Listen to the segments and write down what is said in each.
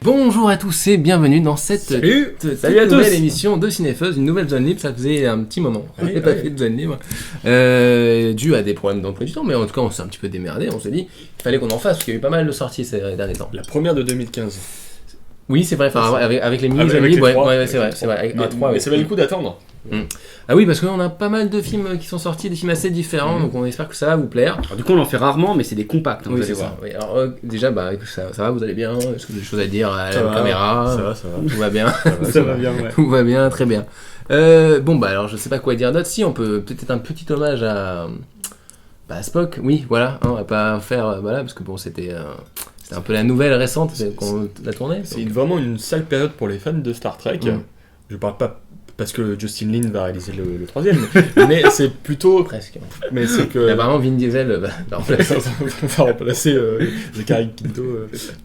Bonjour à tous et bienvenue dans cette nouvelle émission de Cinépheuse, une nouvelle zone libre. Ça faisait un petit moment qu'on n'avait pas fait de zone libre, dû à des problèmes d'emploi du temps, mais en tout cas on s'est un petit peu démerdé, on s'est dit qu'il fallait qu'on en fasse, parce qu'il y a eu pas mal de sorties ces derniers temps. La première de 2015. Oui, c'est vrai, avec les mini zone libres, ouais, c'est vrai, avec A3. Mais ça valait le coup d'attendre. Ah oui, parce qu'on a pas mal de films qui sont sortis, des films assez différents, donc on espère que ça va vous plaire. Alors, du coup, on en fait rarement, mais c'est des compacts, oui, vous c'est allez voir. Oui. Alors, déjà, ça va, vous allez bien? Est-ce que vous avez des choses à dire à la caméra? Ça va. Tout va bien. Ça va bien, ouais. Tout va bien, très bien. Alors je sais pas quoi dire d'autre. Si, on peut peut-être un petit hommage à Spock. Oui, voilà, on va pas faire, parce que bon, c'était un peu la nouvelle récente qu'on a tournée. C'est vraiment une sale période pour les fans de Star Trek. Je parle pas parce que Justin Lin va réaliser le troisième, mais c'est plutôt... Presque. Mais c'est que... Apparemment, Vin Diesel va remplacer Zachary Quinto.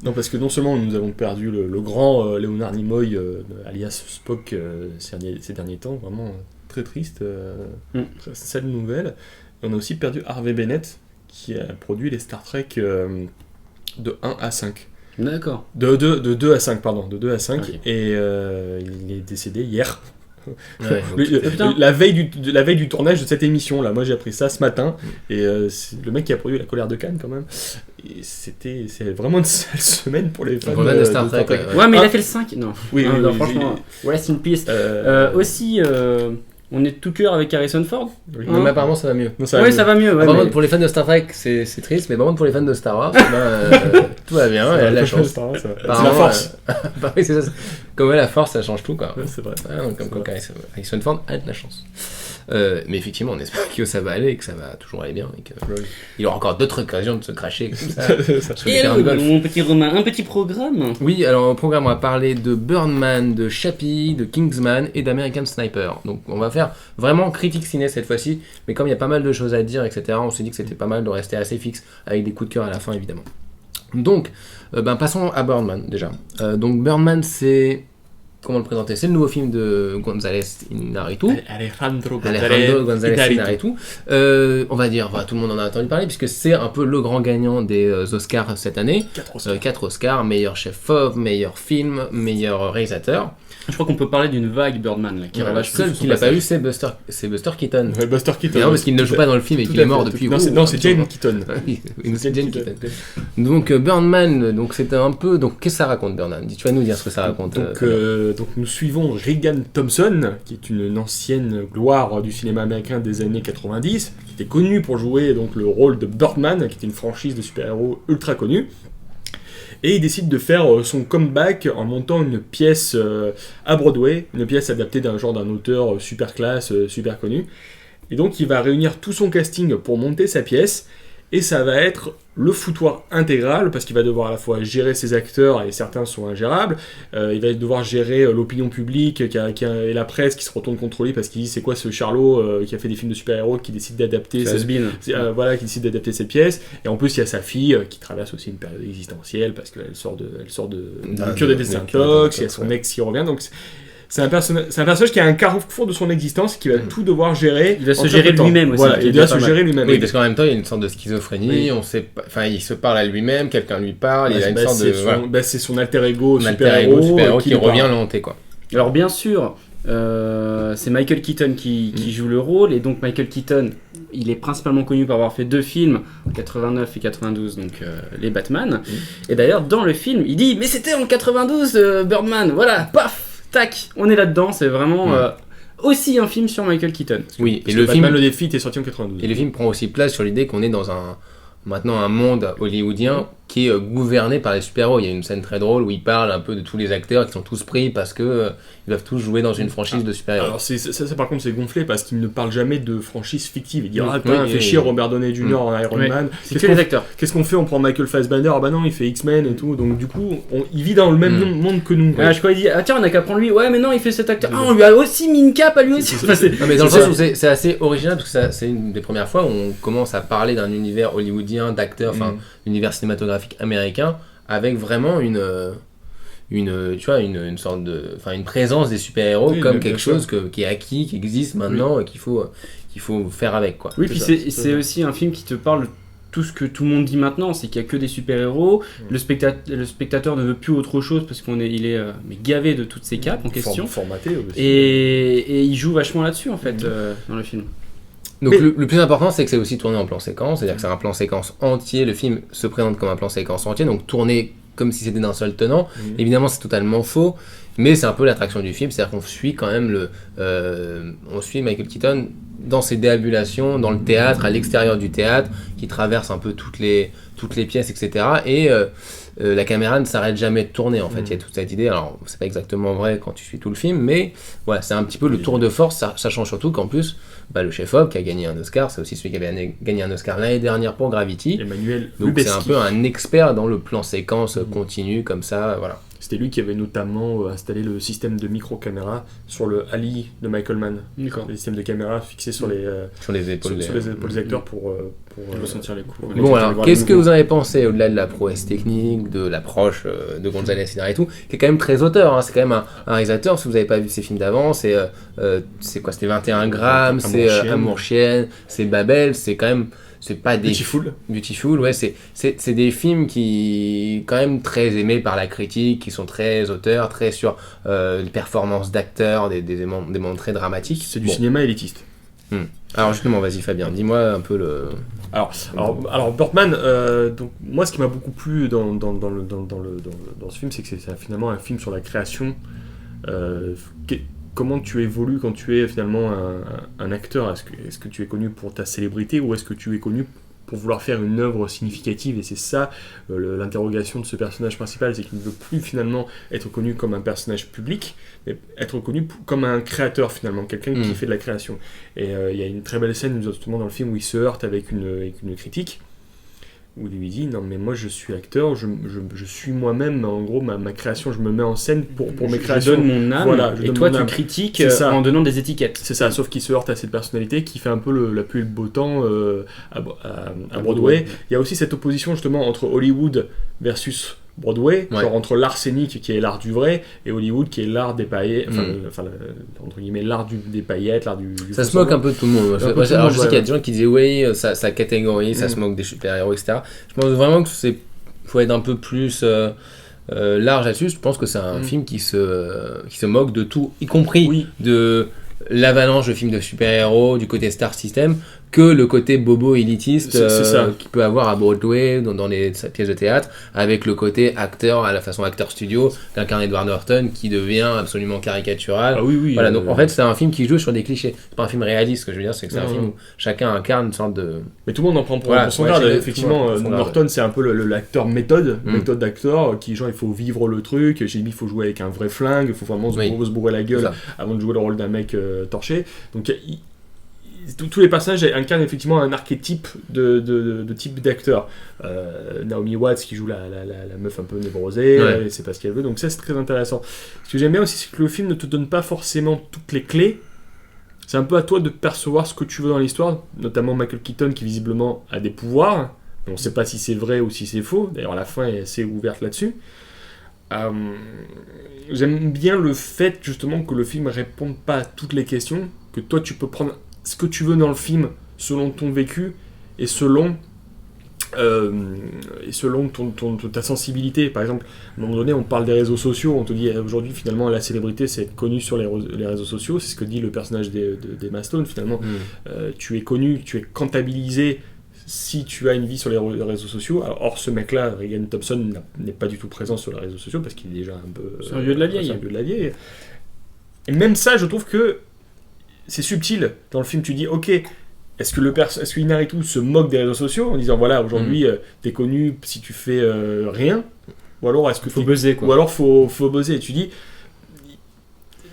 Non, parce que non seulement nous avons perdu le grand Leonard Nimoy, alias Spock, ces derniers temps, vraiment très triste, très sale nouvelle. Et on a aussi perdu Harvey Bennett, qui a produit les Star Trek de 1 à 5. D'accord. De 2 à 5, pardon, de 2 à 5, okay. Et il est décédé hier. Ouais, la veille du tournage de cette émission là, moi j'ai appris ça ce matin, et le mec qui a produit La Colère de Cannes quand même, et c'est vraiment une sale semaine pour les fans de Star Trek. Ouais, mais il a fait le 5, non. Oui, franchement, rest in peace. Aussi, on est de tout cœur avec Harrison Ford. Oui. Mais apparemment ça va mieux. Ça va mieux. Ouais, mais... Pour les fans de Star Trek, c'est triste, mais par contre pour les fans de Star Wars, tout va bien, elle a la chance. C'est la force. Oui, c'est ça. Comme la force, ça change tout, quoi. Ouais, c'est vrai. Comme quoi Harrison Ford a de la chance. Mais effectivement, on espère que ça va aller, et que ça va toujours aller bien, et qu'il aura encore d'autres occasions de se cracher comme ça. Et mon petit Romain, un petit programme. Oui, alors au programme, on va parler de Birdman, de Chappie, de Kingsman et d'American Sniper. Donc on va faire vraiment critique ciné cette fois-ci, mais comme il y a pas mal de choses à dire, etc., on s'est dit que c'était pas mal de rester assez fixe, avec des coups de cœur à la fin, évidemment. Donc, passons à Birdman, déjà. Donc Birdman, c'est... Comment le présenter? C'est le nouveau film de González Iñárritu. Alejandro González Iñárritu. On va dire, tout le monde en a entendu parler, puisque c'est un peu le grand gagnant des Oscars cette année. 4 Oscars, meilleur chef-op, meilleur film, meilleur réalisateur. Je crois qu'on peut parler d'une vague Birdman là, qui relâche. Le seul qui l'a pas eu, c'est Buster Keaton. Ouais, Buster Keaton. Non, parce qu'il ne joue pas dans le film et qu'il est mort depuis. Non, c'est Jane Keaton. Oui, c'est Jane Keaton. Donc Birdman, c'était un peu. Donc qu'est-ce que ça raconte, Birdman? Tu vas nous dire ce que ça raconte. Donc nous suivons Regan Thompson, qui est une ancienne gloire du cinéma américain des années 90, qui était connue pour jouer donc le rôle de Birdman, qui était une franchise de super-héros ultra connue. Et il décide de faire son comeback en montant une pièce à Broadway, une pièce adaptée d'un auteur super classe, super connu. Et donc il va réunir tout son casting pour monter sa pièce, et ça va être le foutoir intégral, parce qu'il va devoir à la fois gérer ses acteurs, et certains sont ingérables, il va devoir gérer l'opinion publique et la presse qui se retourne contre lui, parce qu'il dit c'est quoi ce Charlot qui a fait des films de super-héros, qui décide d'adapter qui décide d'adapter cette pièce. Et en plus il y a sa fille qui traverse aussi une période existentielle, parce qu'elle sort de cure de désintox, il y a son ex qui revient, donc c'est un personnage qui a un carrefour de son existence, qui va tout devoir gérer. Il va se gérer lui-même aussi. Voilà, il doit se gérer lui-même. Oui, parce qu'en même temps, il y a une sorte de schizophrénie. On sait pas, il se parle à lui-même, quelqu'un lui parle. Il a une sorte de. C'est son alter ego, super-héros qui revient le hanter, quoi. Alors bien sûr, c'est Michael Keaton qui joue le rôle, et donc Michael Keaton, il est principalement connu pour avoir fait 2 films, en 89 et 92, donc les Batman. Et d'ailleurs, dans le film, il dit « Mais c'était en 92, Birdman !» Voilà, paf, tac, on est là-dedans, c'est vraiment aussi un film sur Michael Keaton. Oui, et le film Le Défi était sorti en 92. Et le film prend aussi place sur l'idée qu'on est dans maintenant un monde hollywoodien qui est gouverné par les super-héros. Il y a une scène très drôle où il parle un peu de tous les acteurs qui sont tous pris parce que ils doivent tous jouer dans une franchise de super-héros. Alors ça par contre c'est gonflé, parce qu'il ne parle jamais de franchise fictive. Il dit fait chier Robert Downey Jr. en Iron Man. C'est que les acteurs. Qu'est-ce qu'on fait? On prend Michael Fassbender, ah bah non il fait X-Men et tout, donc du coup il vit dans le même monde que nous. Je crois qu'il dit tiens on a qu'à prendre lui, ouais mais non il fait cet acteur, on lui a aussi mis une cape à lui aussi. Non, mais dans le sens où c'est assez original, parce que c'est une des premières fois où on commence à parler d'un univers hollywoodien, d'acteurs, univers cinématographique américain, avec vraiment une sorte de, une présence des super-héros comme quelque chose qui est acquis, qui existe maintenant et qu'il faut faire avec, quoi. Oui, puis c'est aussi un film qui te parle tout ce que tout le monde dit maintenant, c'est qu'il y a que des super-héros. Le spectateur ne veut plus autre chose parce qu'il est mais gavé de toutes ces capes en question. Formaté aussi. Et il joue vachement là-dessus en fait dans le film. Donc le plus important, c'est que c'est aussi tourné en plan séquence, c'est-à-dire que c'est un plan séquence entier. Le film se présente comme un plan séquence entier, donc tourné comme si c'était d'un seul tenant. Évidemment, c'est totalement faux, mais c'est un peu l'attraction du film, c'est-à-dire qu'on suit quand même on suit Michael Keaton dans ses déambulations, dans le théâtre, à l'extérieur du théâtre, qui traverse un peu toutes les pièces, etc. Et la caméra ne s'arrête jamais de tourner, en fait. Il y a toute cette idée, alors c'est pas exactement vrai quand tu suis tout le film, mais voilà, c'est un petit peu le tour de force, sachant surtout qu'en plus, le chef-op qui a gagné un Oscar, c'est aussi celui qui avait gagné un Oscar l'année dernière pour Gravity. Emmanuel Donc Lubezki. c'est un peu un expert dans le plan séquence continu, comme ça, voilà. C'était lui qui avait notamment installé le système de micro-caméra sur le Ali de Michael Mann. D'accord. Le système de caméra fixé sur les épaules des acteurs pour ressentir les coups. Bon, alors, qu'est-ce que vous en avez pensé, au-delà de la prouesse technique, de l'approche de González Iñárritu, qui est quand même très auteur, hein, c'est quand même un réalisateur, si vous n'avez pas vu ses films d'avant, c'est quoi, c'était 21 grammes, c'est Amour Chienne, c'est Babel, c'est quand même, c'est pas des... Beautiful, ouais, c'est des films qui, quand même, très aimés par la critique, qui sont très auteurs, très sur les performances d'acteurs, des moments très dramatiques. C'est du cinéma élitiste. Alors justement, vas-y Fabien, dis-moi un peu le... Alors Birdman, donc moi ce qui m'a beaucoup plu dans ce film, c'est que c'est finalement un film sur la création. Comment tu évolues quand tu es finalement un acteur ? Est-ce que tu es connu pour ta célébrité ou est-ce que tu es connu pour vouloir faire une œuvre significative ? Et c'est ça l'interrogation de ce personnage principal, c'est qu'il ne veut plus finalement être connu comme un personnage public, mais être connu comme un créateur finalement, quelqu'un qui fait de la création. Et il y a une très belle scène justement dans le film où il se heurte avec une critique, où il lui dit non mais moi je suis acteur, je suis moi-même, en gros ma création, je me mets en scène pour mes créations. Je donne mon âme, voilà, et toi tu critiques en donnant des étiquettes. C'est ça, sauf qu'il se heurte à cette personnalité qui fait un peu la pluie et le beau temps à Broadway. Il y a aussi cette opposition justement entre Hollywood versus Broadway, genre entre l'art scénique qui est l'art du vrai et Hollywood qui est l'art des paillettes, entre guillemets l'art des paillettes, l'art du ça se moque un peu de tout le monde. Alors je sais qu'il y a des gens qui disaient oui, ça catégorie, ça se moque des super-héros, etc. Je pense vraiment que faut être un peu plus large là-dessus. Je pense que c'est un film qui se moque de tout, y compris de l'avalanche de films de super-héros, du côté Star System, que le côté bobo élitiste qu'il peut avoir à Broadway, dans les pièces de théâtre, avec le côté acteur, à la façon acteur studio, d'incarner Edward Norton, qui devient absolument caricatural. Ah oui. Voilà, donc en fait, c'est un film qui joue sur des clichés. C'est pas un film réaliste, ce que je veux dire, c'est que c'est un film où chacun incarne une sorte de... Mais tout le monde en prend pour son garde. Effectivement, Norton, c'est un peu l'acteur méthode d'acteur, qui genre, il faut vivre le truc, chez lui, il faut jouer avec un vrai flingue, il faut vraiment se bourrer la gueule avant de jouer le rôle d'un mec torché. Donc, tous les personnages incarnent effectivement un archétype de type d'acteur. Naomi Watts qui joue la meuf un peu névrosée, elle sait pas ce qu'elle veut, donc ça c'est très intéressant. Ce que j'aime bien aussi, c'est que le film ne te donne pas forcément toutes les clés. C'est un peu à toi de percevoir ce que tu veux dans l'histoire, notamment Michael Keaton qui visiblement a des pouvoirs. On ne sait pas si c'est vrai ou si c'est faux, d'ailleurs la fin est assez ouverte là-dessus. J'aime bien le fait justement que le film ne réponde pas à toutes les questions, que toi tu peux prendre ce que tu veux dans le film selon ton vécu et selon ta sensibilité. Par exemple, à un moment donné, on parle des réseaux sociaux, on te dit aujourd'hui finalement la célébrité c'est être connu sur les réseaux sociaux, c'est ce que dit le personnage d'Emma Stone finalement. Tu es connu, tu es comptabilisé si tu as une vie sur les réseaux sociaux. Alors, or ce mec-là, Regan Thompson, n'est pas du tout présent sur les réseaux sociaux parce qu'il est déjà un peu... c'est un vieux de la vieille. Et même ça, je trouve que c'est subtil. Dans le film, tu dis, ok, est-ce que Iñárritu se moque des réseaux sociaux en disant, voilà, aujourd'hui, t'es connu si tu fais rien, ou alors est-ce que faut buzzer, quoi. Ou alors faut buzzer. Et tu dis,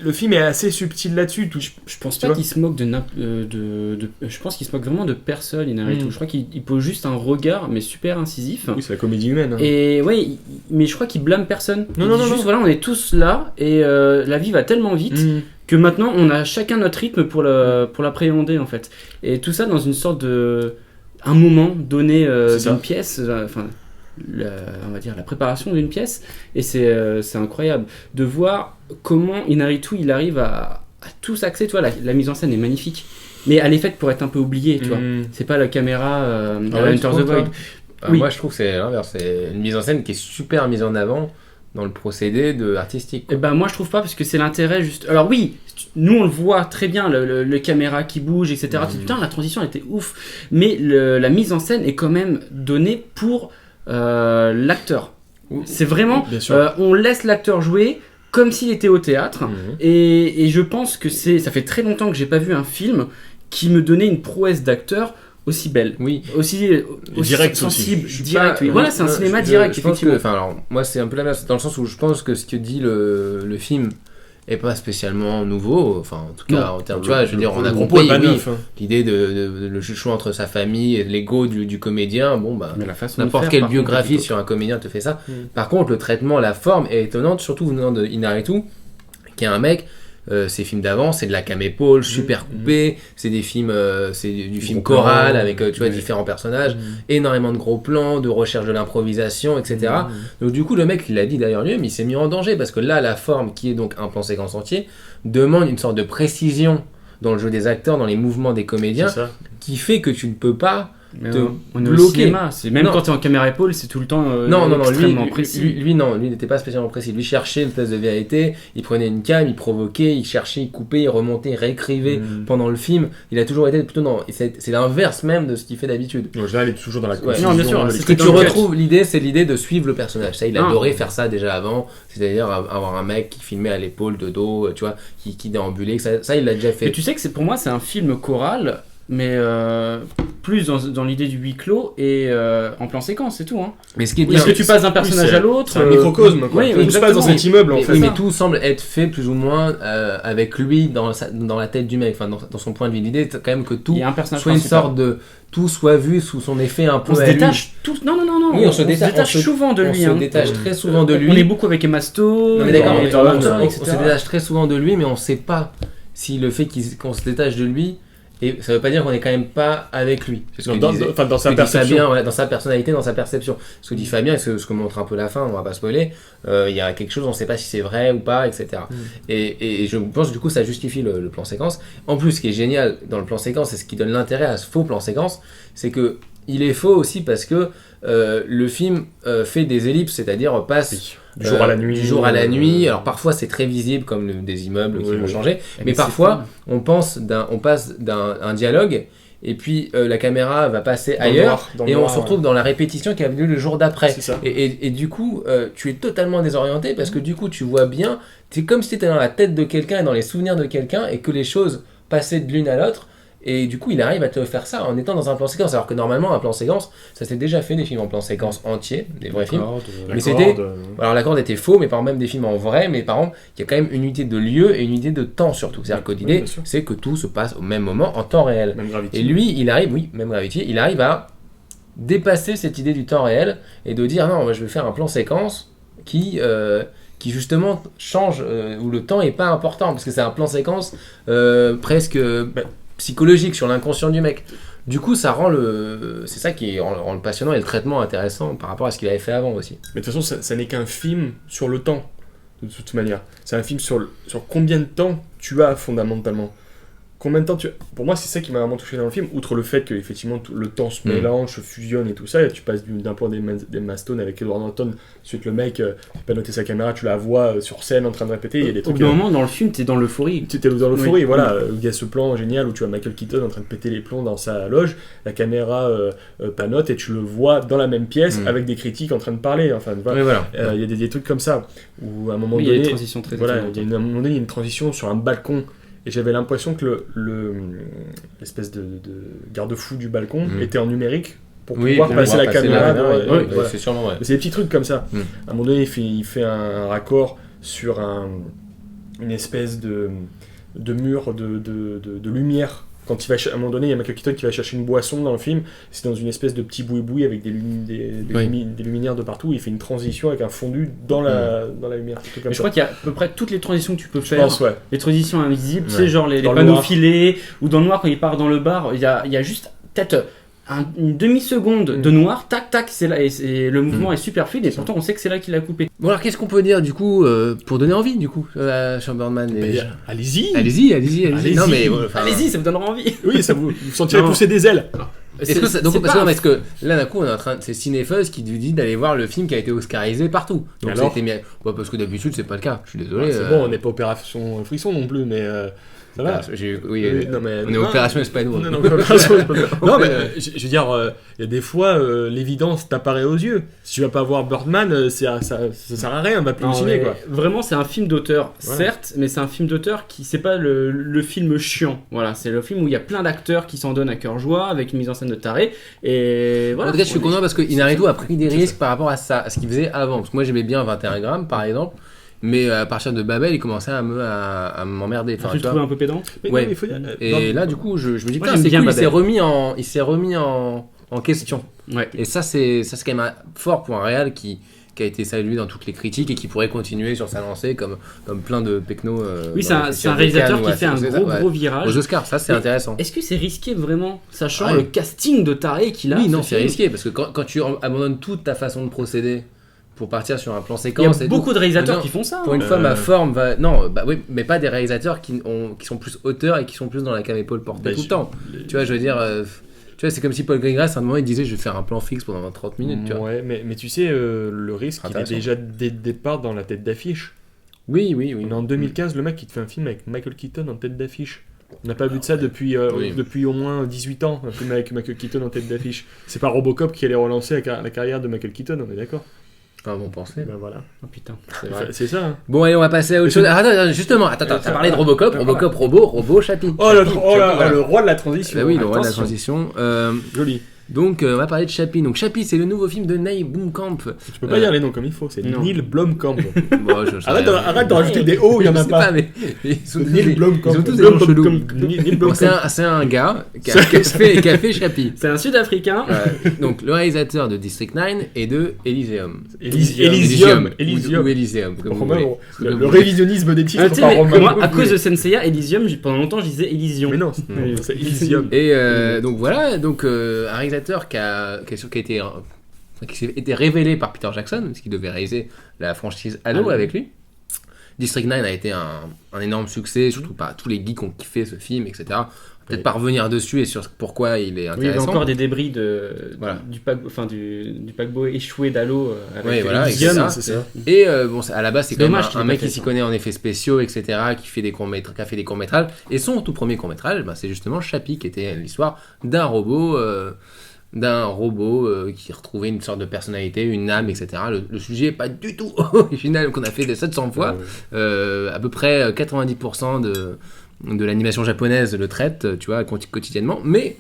le film est assez subtil là-dessus. Je pense pas qu'il se moque je pense qu'il se moque vraiment de personne, Iñárritu. Je crois qu'il pose juste un regard, mais super incisif. Oui, c'est la comédie humaine. Hein. Et ouais, mais je crois qu'il blâme personne. Non. Voilà, on est tous là et la vie va tellement vite que maintenant on a chacun notre rythme pour l'appréhender en fait. Et tout ça dans une sorte un moment donné d'une pièce. On va dire la préparation d'une pièce, et c'est incroyable de voir comment Iñárritu il arrive à tout s'axer. Tu vois, la mise en scène est magnifique, mais elle est faite pour être un peu oubliée, tu vois. C'est pas la caméra à Enter the Void. Oui. Moi je trouve que c'est l'inverse, c'est une mise en scène qui est super mise en avant dans le procédé artistique. Et ben moi je trouve pas, parce que c'est l'intérêt juste. Alors oui, nous on le voit très bien, le caméra qui bouge, etc. Tu dis, putain, la transition elle était ouf, mais la mise en scène est quand même donnée pour l'acteur. C'est vraiment, on laisse l'acteur jouer comme s'il était au théâtre, et je pense que ça fait très longtemps que j'ai pas vu un film qui me donnait une prouesse d'acteur aussi belle, aussi direct, sensible, direct. Voilà, c'est un cinéma direct. Je pense que, alors moi c'est un peu la même, dans le sens où je pense que ce que dit le film est pas spécialement nouveau, enfin en tout cas en termes, tu vois, je veux dire, on a compris l'idée de le choix entre sa famille et l'ego du comédien. Bon bah, n'importe quelle biographie sur un comédien te fait ça. Par contre, le traitement, la forme est étonnante, surtout venant de Inarritu, qui est un mec. Ces films d'avant, c'est de la cam-épaule super coupée, c'est des films, c'est du film choral avec tu vois, différents personnages, énormément de gros plans, de recherche de l'improvisation, etc. Donc du coup, le mec, il l'a dit d'ailleurs lui-même, il s'est mis en danger parce que là, la forme, qui est donc un plan séquence entier, demande une sorte de précision dans le jeu des acteurs, dans les mouvements des comédiens, qui fait que tu ne peux pas on est au cinéma, c'est même quand tu es en caméra épaule, c'est tout le temps extrêmement précis. Lui n'était pas spécialement précis. Lui cherchait le test de vérité, il prenait une cam, il provoquait, il cherchait, il coupait, il remontait, il réécrivait pendant le film. Il a toujours été plutôt c'est l'inverse même de ce qu'il fait d'habitude. En général, il est toujours dans la non, bien sûr. Ce que tu retrouves, c'est l'idée de suivre le personnage. Ça, il adorait faire ça déjà avant, c'est-à-dire avoir un mec qui filmait à l'épaule, de dos, tu vois, qui déambulait. Ça, il l'a déjà fait. Et tu sais que pour moi, c'est un film choral, mais plus dans l'idée du huis clos et en plan séquence, c'est tout. Hein. Mais ce qui est bien, est-ce que tu passes d'un personnage à l'autre, c'est un microcosme, quoi. Tout se passe dans cet immeuble, en fait. Oui, mais tout semble être fait plus ou moins avec lui dans la tête du mec, enfin dans son point de vue. L'idée, c'est quand même que tout soit une sorte de tout soit vu sous son effet un peu. On se détache tous. Non. Oui, on se détache souvent de lui. On se détache très souvent de lui. On est beaucoup avec Emma Stone. Non, mais d'accord, on se détache très souvent de lui, mais on sait pas si le fait qu'on se détache de lui. Et ça veut pas dire qu'on est quand même pas avec lui. C'est dans sa perception. Fabien, dans sa personnalité, dans sa perception. Ce que dit Fabien, et ce que montre un peu la fin, on va pas spoiler, il y a quelque chose, on sait pas si c'est vrai ou pas, etc. Et je pense du coup ça justifie le plan séquence. En plus, ce qui est génial dans le plan séquence, et ce qui donne l'intérêt à ce faux plan séquence, c'est que il est faux aussi parce que le film fait des ellipses, c'est-à-dire passe du jour à la nuit. Alors parfois c'est très visible comme des immeubles qui vont changer, mais parfois on passe d'un dialogue et puis la caméra va passer ailleurs et on se retrouve dans la répétition qui a lieu le jour d'après. Et du coup tu es totalement désorienté parce que du coup tu vois bien, c'est comme si tu étais dans la tête de quelqu'un et dans les souvenirs de quelqu'un et que les choses passaient de l'une à l'autre. Et du coup, il arrive à te faire ça en étant dans un plan séquence. Alors que normalement, un plan séquence, ça s'est déjà fait des films en plan séquence entier, des vrais films. Mais c'était. Alors la corde était faux, mais par exemple même des films en vrai. Mais par exemple, il y a quand même une unité de lieu et une unité de temps surtout. C'est-à-dire que l'idée, c'est que tout se passe au même moment, en temps réel. Même Gravity. Et lui, il arrive, même Gravity, il arrive à dépasser cette idée du temps réel et de dire non, je vais faire un plan séquence qui justement change, où le temps est pas important, parce que c'est un plan séquence presque psychologique sur l'inconscient du mec. Du coup, ça rend c'est ça qui rend le passionnant et le traitement intéressant par rapport à ce qu'il avait fait avant aussi. Mais de toute façon, ça n'est qu'un film sur le temps, de toute manière. C'est un film sur combien de temps tu as fondamentalement. Combien de temps pour moi, c'est ça qui m'a vraiment touché dans le film, outre le fait que effectivement le temps se mélange, se fusionne et tout ça, et tu passes d'un plan d'Emma Stone avec Edward Norton, ensuite le mec fait pas noter sa caméra, tu la vois sur scène en train de répéter, il y a des trucs. Au bout d'un moment dans le film, t'es dans l'euphorie. T'es dans l'euphorie, voilà. Il y a ce plan génial où tu vois Michael Keaton en train de péter les plombs dans sa loge, la caméra panote et tu le vois dans la même pièce avec des critiques en train de parler. Enfin, voilà. Il y a des trucs comme ça où à un moment donné, il y a des transitions très à un moment donné, il y a une transition sur un balcon. Et j'avais l'impression que l'espèce de garde-fou du balcon était en numérique pour pouvoir passer la caméra. C'est sûrement vrai. C'est des petits trucs comme ça. À un moment donné, il fait un raccord sur une espèce de mur de lumière. Quand il va à un moment donné, il y a Michael Keaton qui va chercher une boisson dans le film. C'est dans une espèce de petit boui-boui avec des luminaires de partout. Il fait une transition avec un fondu dans la lumière. Je crois qu'il y a à peu près toutes les transitions que tu peux faire. Je pense, les transitions invisibles, tu sais, genre les panneaux filés ou dans le noir quand il part dans le bar. Il y a juste peut-être une demi-seconde de noir, tac tac, c'est là, et le mouvement est super fluide, et pourtant on sait que c'est là qu'il a coupé. Bon alors qu'est-ce qu'on peut dire du coup pour donner envie du coup sur Birdman Allez-y. Allez-y. Non mais Allez-y, ça vous donnera envie. Oui, ça vous sentirez pousser des ailes. Est-ce que ça, donc, parce que là d'un coup on est en train, c'est Cinefuzz qui nous dit d'aller voir le film qui a été oscarisé partout. Donc alors ça a été mis, parce que d'habitude c'est pas le cas. Je suis désolé. C'est bon, on n'est pas Opération Frisson non plus, mais ça va. Non, mais, on est Opération Espano. Non, non, mais je veux dire, il y a des fois l'évidence t'apparaît aux yeux. Si tu vas pas voir Birdman, ça sert à rien, va plus au ciné quoi. Vraiment, c'est un film d'auteur, certes, mais c'est un film d'auteur qui c'est pas le film chiant. Voilà, c'est le film où il y a plein d'acteurs qui s'en donnent à cœur joie avec une mise en scène de taré. Et voilà. En tout cas, je suis content parce que Inarritu a pris des risques par rapport à ça, à ce qu'il faisait avant. Parce que moi j'aimais bien 21 grammes par exemple. Mais à partir de Babel, il commençait à m'emmerder. Tu le trouvais un peu pédant? Ouais. Et là, du coup, je me dis que c'est cool, il s'est remis en question. Ouais. Et ça, c'est quand même fort pour un réal qui a été salué dans toutes les critiques et qui pourrait continuer sur sa lancée comme plein de pecnos. Oui, c'est un réalisateur qui fait un gros virage. Aux Oscars, ça c'est intéressant. Est-ce que c'est risqué vraiment, sachant le casting de taré qu'il a? Oui, non, c'est risqué parce que quand tu abandonnes toute ta façon de procéder pour partir sur un plan séquence. Il y a beaucoup de réalisateurs qui font ça. Pour une fois, ma forme va. Non, oui, mais pas des réalisateurs qui sont plus auteurs et qui sont plus dans la cam épaule portée tout le temps. Tu vois, je veux dire. Tu vois, c'est comme si Paul Greengrass, à un moment, il disait je vais faire un plan fixe pendant 30 minutes. Tu vois. Ouais, mais tu sais, le risque, il est déjà dès le départ dans la tête d'affiche. Oui. On est en 2015, le mec qui te fait un film avec Michael Keaton en tête d'affiche. On n'a pas vu de ça depuis au moins 18 ans, un film avec Michael Keaton en tête d'affiche. C'est pas Robocop qui allait relancer la carrière de Michael Keaton, on est d'accord? Pas bon pensée. Ben voilà. Oh putain, c'est vrai. C'est ça. Hein. Bon, allez, on va passer à autre chose. Justement, t'as parlé de Robocop, robot, Chappie. Oh, le roi de la transition. Bah oui, le roi de la transition. Joli. Donc, on va parler de Chappie. Donc, Chappie, c'est le nouveau film de Neil Blomkamp. Tu peux pas dire les noms comme il faut, c'est Neil Blomkamp. Bon, arrête de rajouter des O, il y en a pas. Neil Blomkamp. Ils sont tous des noms chelous. C'est un gars qui a fait Chappie. C'est un Sud-Africain. Donc, le réalisateur de District 9 et de Elysium. Elysium. Ou Elysium. Le révisionnisme des titres. Moi, à cause de Senseiya, Elysium, pendant longtemps, je disais Elysion. Mais non, c'est Elysium. Et donc voilà, donc un réalisateur qui s'est été révélé par Peter Jackson, parce qu'il devait réaliser la franchise Halo avec lui. District 9 a été un énorme succès, surtout par tous les geeks qui ont kiffé ce film, etc. Peut-être pas revenir dessus et sur pourquoi il est intéressant. Oui, il y a encore des débris du paquebot échoué d'Halo avec Elysium, c'est ça. Et à la base, c'est quand même un mec qui s'y connaît en effets spéciaux, etc., qui a fait des courts-métrages. Et son tout premier court-métrage, c'est justement Chappie, qui était l'histoire d'un robot qui retrouvait une sorte de personnalité, une âme, etc. Le sujet n'est pas du tout original, qu'on a fait des 700 fois. À peu près 90% de l'animation japonaise le traite, tu vois, quotidiennement. Mais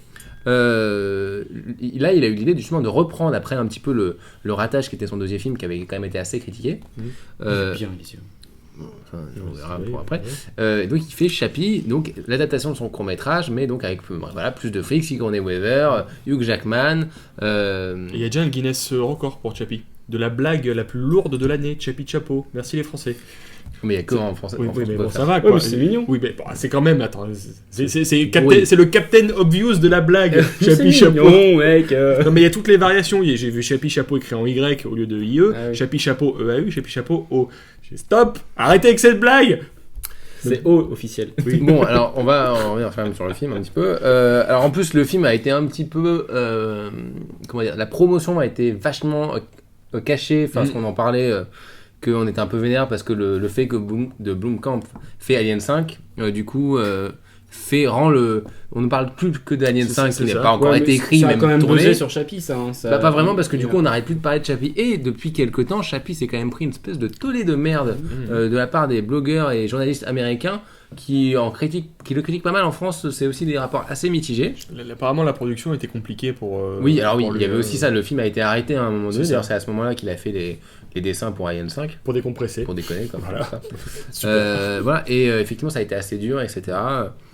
là, il a eu l'idée justement de reprendre après un petit peu le ratage qui était son deuxième film, qui avait quand même été assez critiqué. Bien, Elysium. On verra pour après. Donc il fait Chappie, donc l'adaptation de son court métrage, mais donc avec plus de fric, Sigourney Weaver, Hugh Jackman. Il y a déjà un Guinness record pour Chappie, de la blague la plus lourde de l'année, Chappie Chapeau. Merci les Français. Mais il y a que en français. Oui, mais bon, ça va quoi. C'est mignon. Oui, mais bon, c'est quand même. Attends, c'est le Captain Obvious de la blague. Chappie Chapeau. Mec. Non, mais il y a toutes les variations. J'ai vu Chappie Chapeau écrit en Y au lieu de IE. Chappie Chapeau EAU, Chappie Chapeau O. Stop. Arrêtez avec cette blague. C'est O officiel. Oui. Bon, alors on va revenir quand même sur le film un petit peu. Alors en plus, le film a été un petit peu. Comment dire, la promotion a été vachement cachée. Enfin, parce qu'on en parlait. Qu'on était un peu vénère parce que le fait que Blomkamp fait Alien 5, du coup, on ne parle plus que d'Alien 5 qui n'a pas encore été écrit, ça même a quand même tourné. posé sur Chappie, ça. Pas vraiment, parce que du coup, on n'arrête plus de parler de Chappie. Et depuis quelques temps, Chappie s'est quand même pris une espèce de tollé de merde de la part des blogueurs et journalistes américains qui le critiquent pas mal en France. C'est aussi des rapports assez mitigés. Apparemment, la production était compliquée pour. Oui, alors il y avait aussi ça. Le film a été arrêté à un moment donné. D'ailleurs, c'est à ce moment-là qu'il a fait les dessins pour Alien 5. Pour décompresser. Pour déconner, comme ça. Voilà, et effectivement, ça a été assez dur, etc.